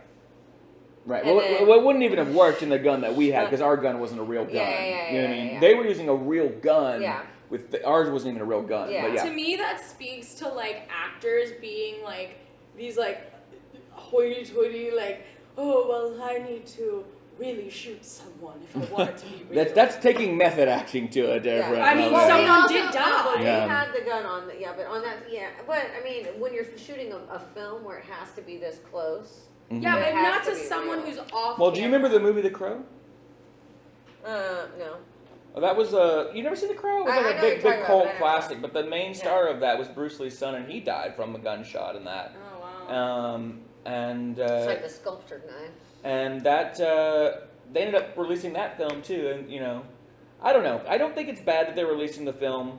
Right. Well, it wouldn't even have worked in the gun that we had because our gun wasn't a real gun. Yeah, you know what I mean? They were using a real gun. Yeah. Ours wasn't even a real gun. Yeah. But yeah. To me, that speaks to like actors being like these like hoity-toity like, oh well, I need to really shoot someone if I want it to be real. That's taking method acting to a different. I mean, level. someone did die. We had the gun on, but on that, but I mean, when you're shooting a film where it has to be this close. Mm-hmm. Yeah, but It not has to be someone real. who's off. Well, do you remember the movie The Crow? No. Oh, that was you never seen The Crow? It was I like know a big you're talking about, cult but I never classic. But the main star of that was Bruce Lee's son, and he died from a gunshot in that. Oh wow. It's like the sculptured knife. And that they ended up releasing that film too. And I don't know. I don't think it's bad that they're releasing the film.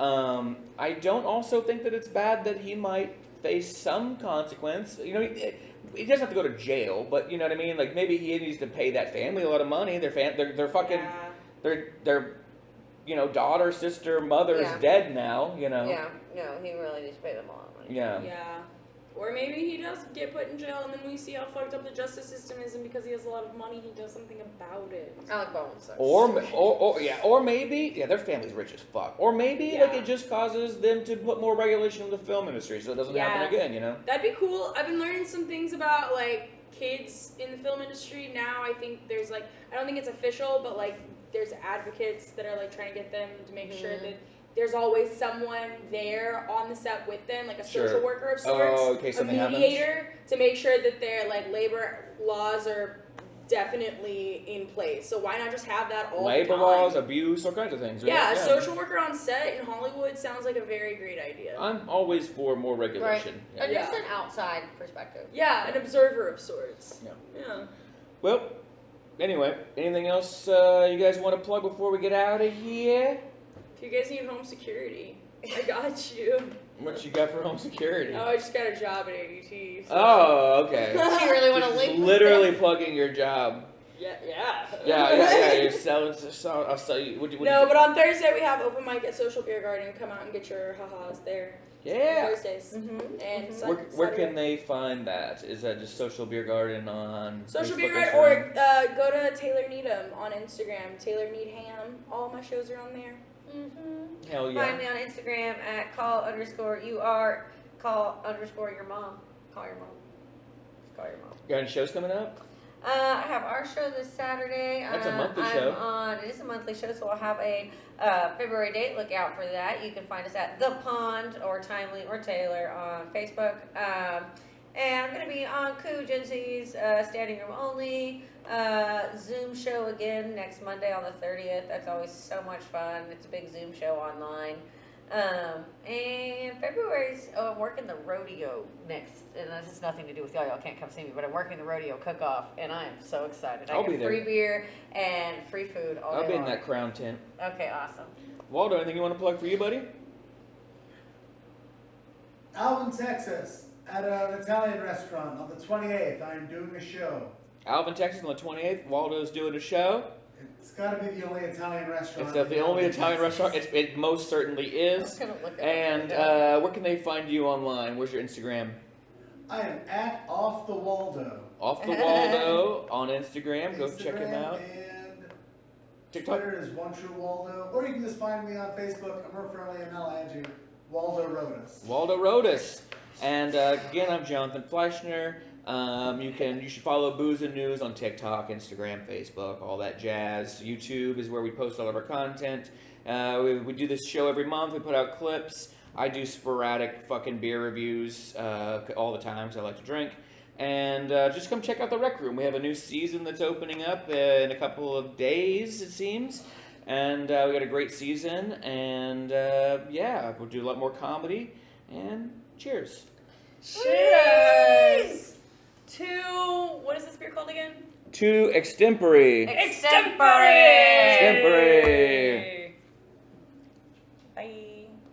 I don't also think that it's bad that he might face some consequence. He doesn't have to go to jail, but you know what I mean. Like maybe he needs to pay that family a lot of money. They're fucking their daughter, sister, mother is dead now. Yeah, no, he really needs to pay them a lot of money. Yeah. Yeah. Or maybe he does get put in jail, and then we see how fucked up the justice system is, and because he has a lot of money, he does something about it. Alec Baldwin sucks. Or maybe their family's rich as fuck. Or maybe like it just causes them to put more regulation in the film industry, so it doesn't happen again. That'd be cool. I've been learning some things about like kids in the film industry now. I think there's like, I don't think it's official, but like there's advocates that are like trying to get them to make sure that there's always someone there on the set with them, like a social worker of sorts, a mediator, to make sure that their like labor laws are definitely in place. So why not just have that all labor the time? laws, abuse, all kinds of things. Right? Yeah, a social worker on set in Hollywood sounds like a very great idea. I'm always for more regulation. Right. Just an outside perspective. Yeah, an observer of sorts. Yeah. Well, anyway, anything else you guys want to plug before we get out of here? If you guys need home security, I got you. What you got for home security? Oh, I just got a job at ADT. So. Oh, okay. Do you really want to Just link? literally plugging your job. Yeah. You're selling. I'll sell you. But on Thursday we have open mic at Social Beer Garden. Come out and get your ha-has there. Yeah. Thursdays. And Where can they find that? Is that just Social Beer Garden on Social Facebook, Beer Garden, or go to Taylor Needham on Instagram. Taylor Needham. All my shows are on there. Hell yeah. Find me on Instagram at call_your mom. Call your mom. Just call your mom. You got any shows coming up? I have our show this Saturday. That's a monthly show. It is a monthly show, so I'll have a February date. Look out for that. You can find us at The Pond or Timely or Taylor on Facebook. And I'm going to be on Genzi's Standing Room Only Zoom show again next Monday on the 30th. That's always so much fun. It's a big Zoom show online. And February's, I'm working the rodeo next, and this has nothing to do with y'all. Y'all can't come see me, but I'm working the rodeo cook-off, and I am so excited. I'll I be get there. free beer and free food all I'll day be in long. that crown tent. Okay, awesome. Waldo, anything you want to plug for you, buddy? Alvin, Texas, at an Italian restaurant on the 28th. I am doing a show. Alvin, Texas on the 28th. Waldo's doing a show. It's got to be the only Italian restaurant. It's the only Italian restaurant. It most certainly is. And where can they find you online? Where's your Instagram? I am at Off the Waldo. Off the Waldo on Instagram. Go check him out. And TikTok. Twitter is One True Waldo. Or you can just find me on Facebook. I'm more friendly and I'll add you. Waldo Rodas. Waldo Rodas. And again, I'm Jonathan Fleissner. You should follow Booze and News on TikTok, Instagram, Facebook, all that jazz. YouTube is where we post all of our content. We do this show every month. We put out clips. I do sporadic fucking beer reviews all the time, so I like to drink. And just come check out the Rec Room. We have a new season that's opening up in a couple of days, it seems. And we got a great season. And we'll do a lot more comedy. And cheers. Cheers! To, what is this beer called again? To Extempore. Extempore! Extempore.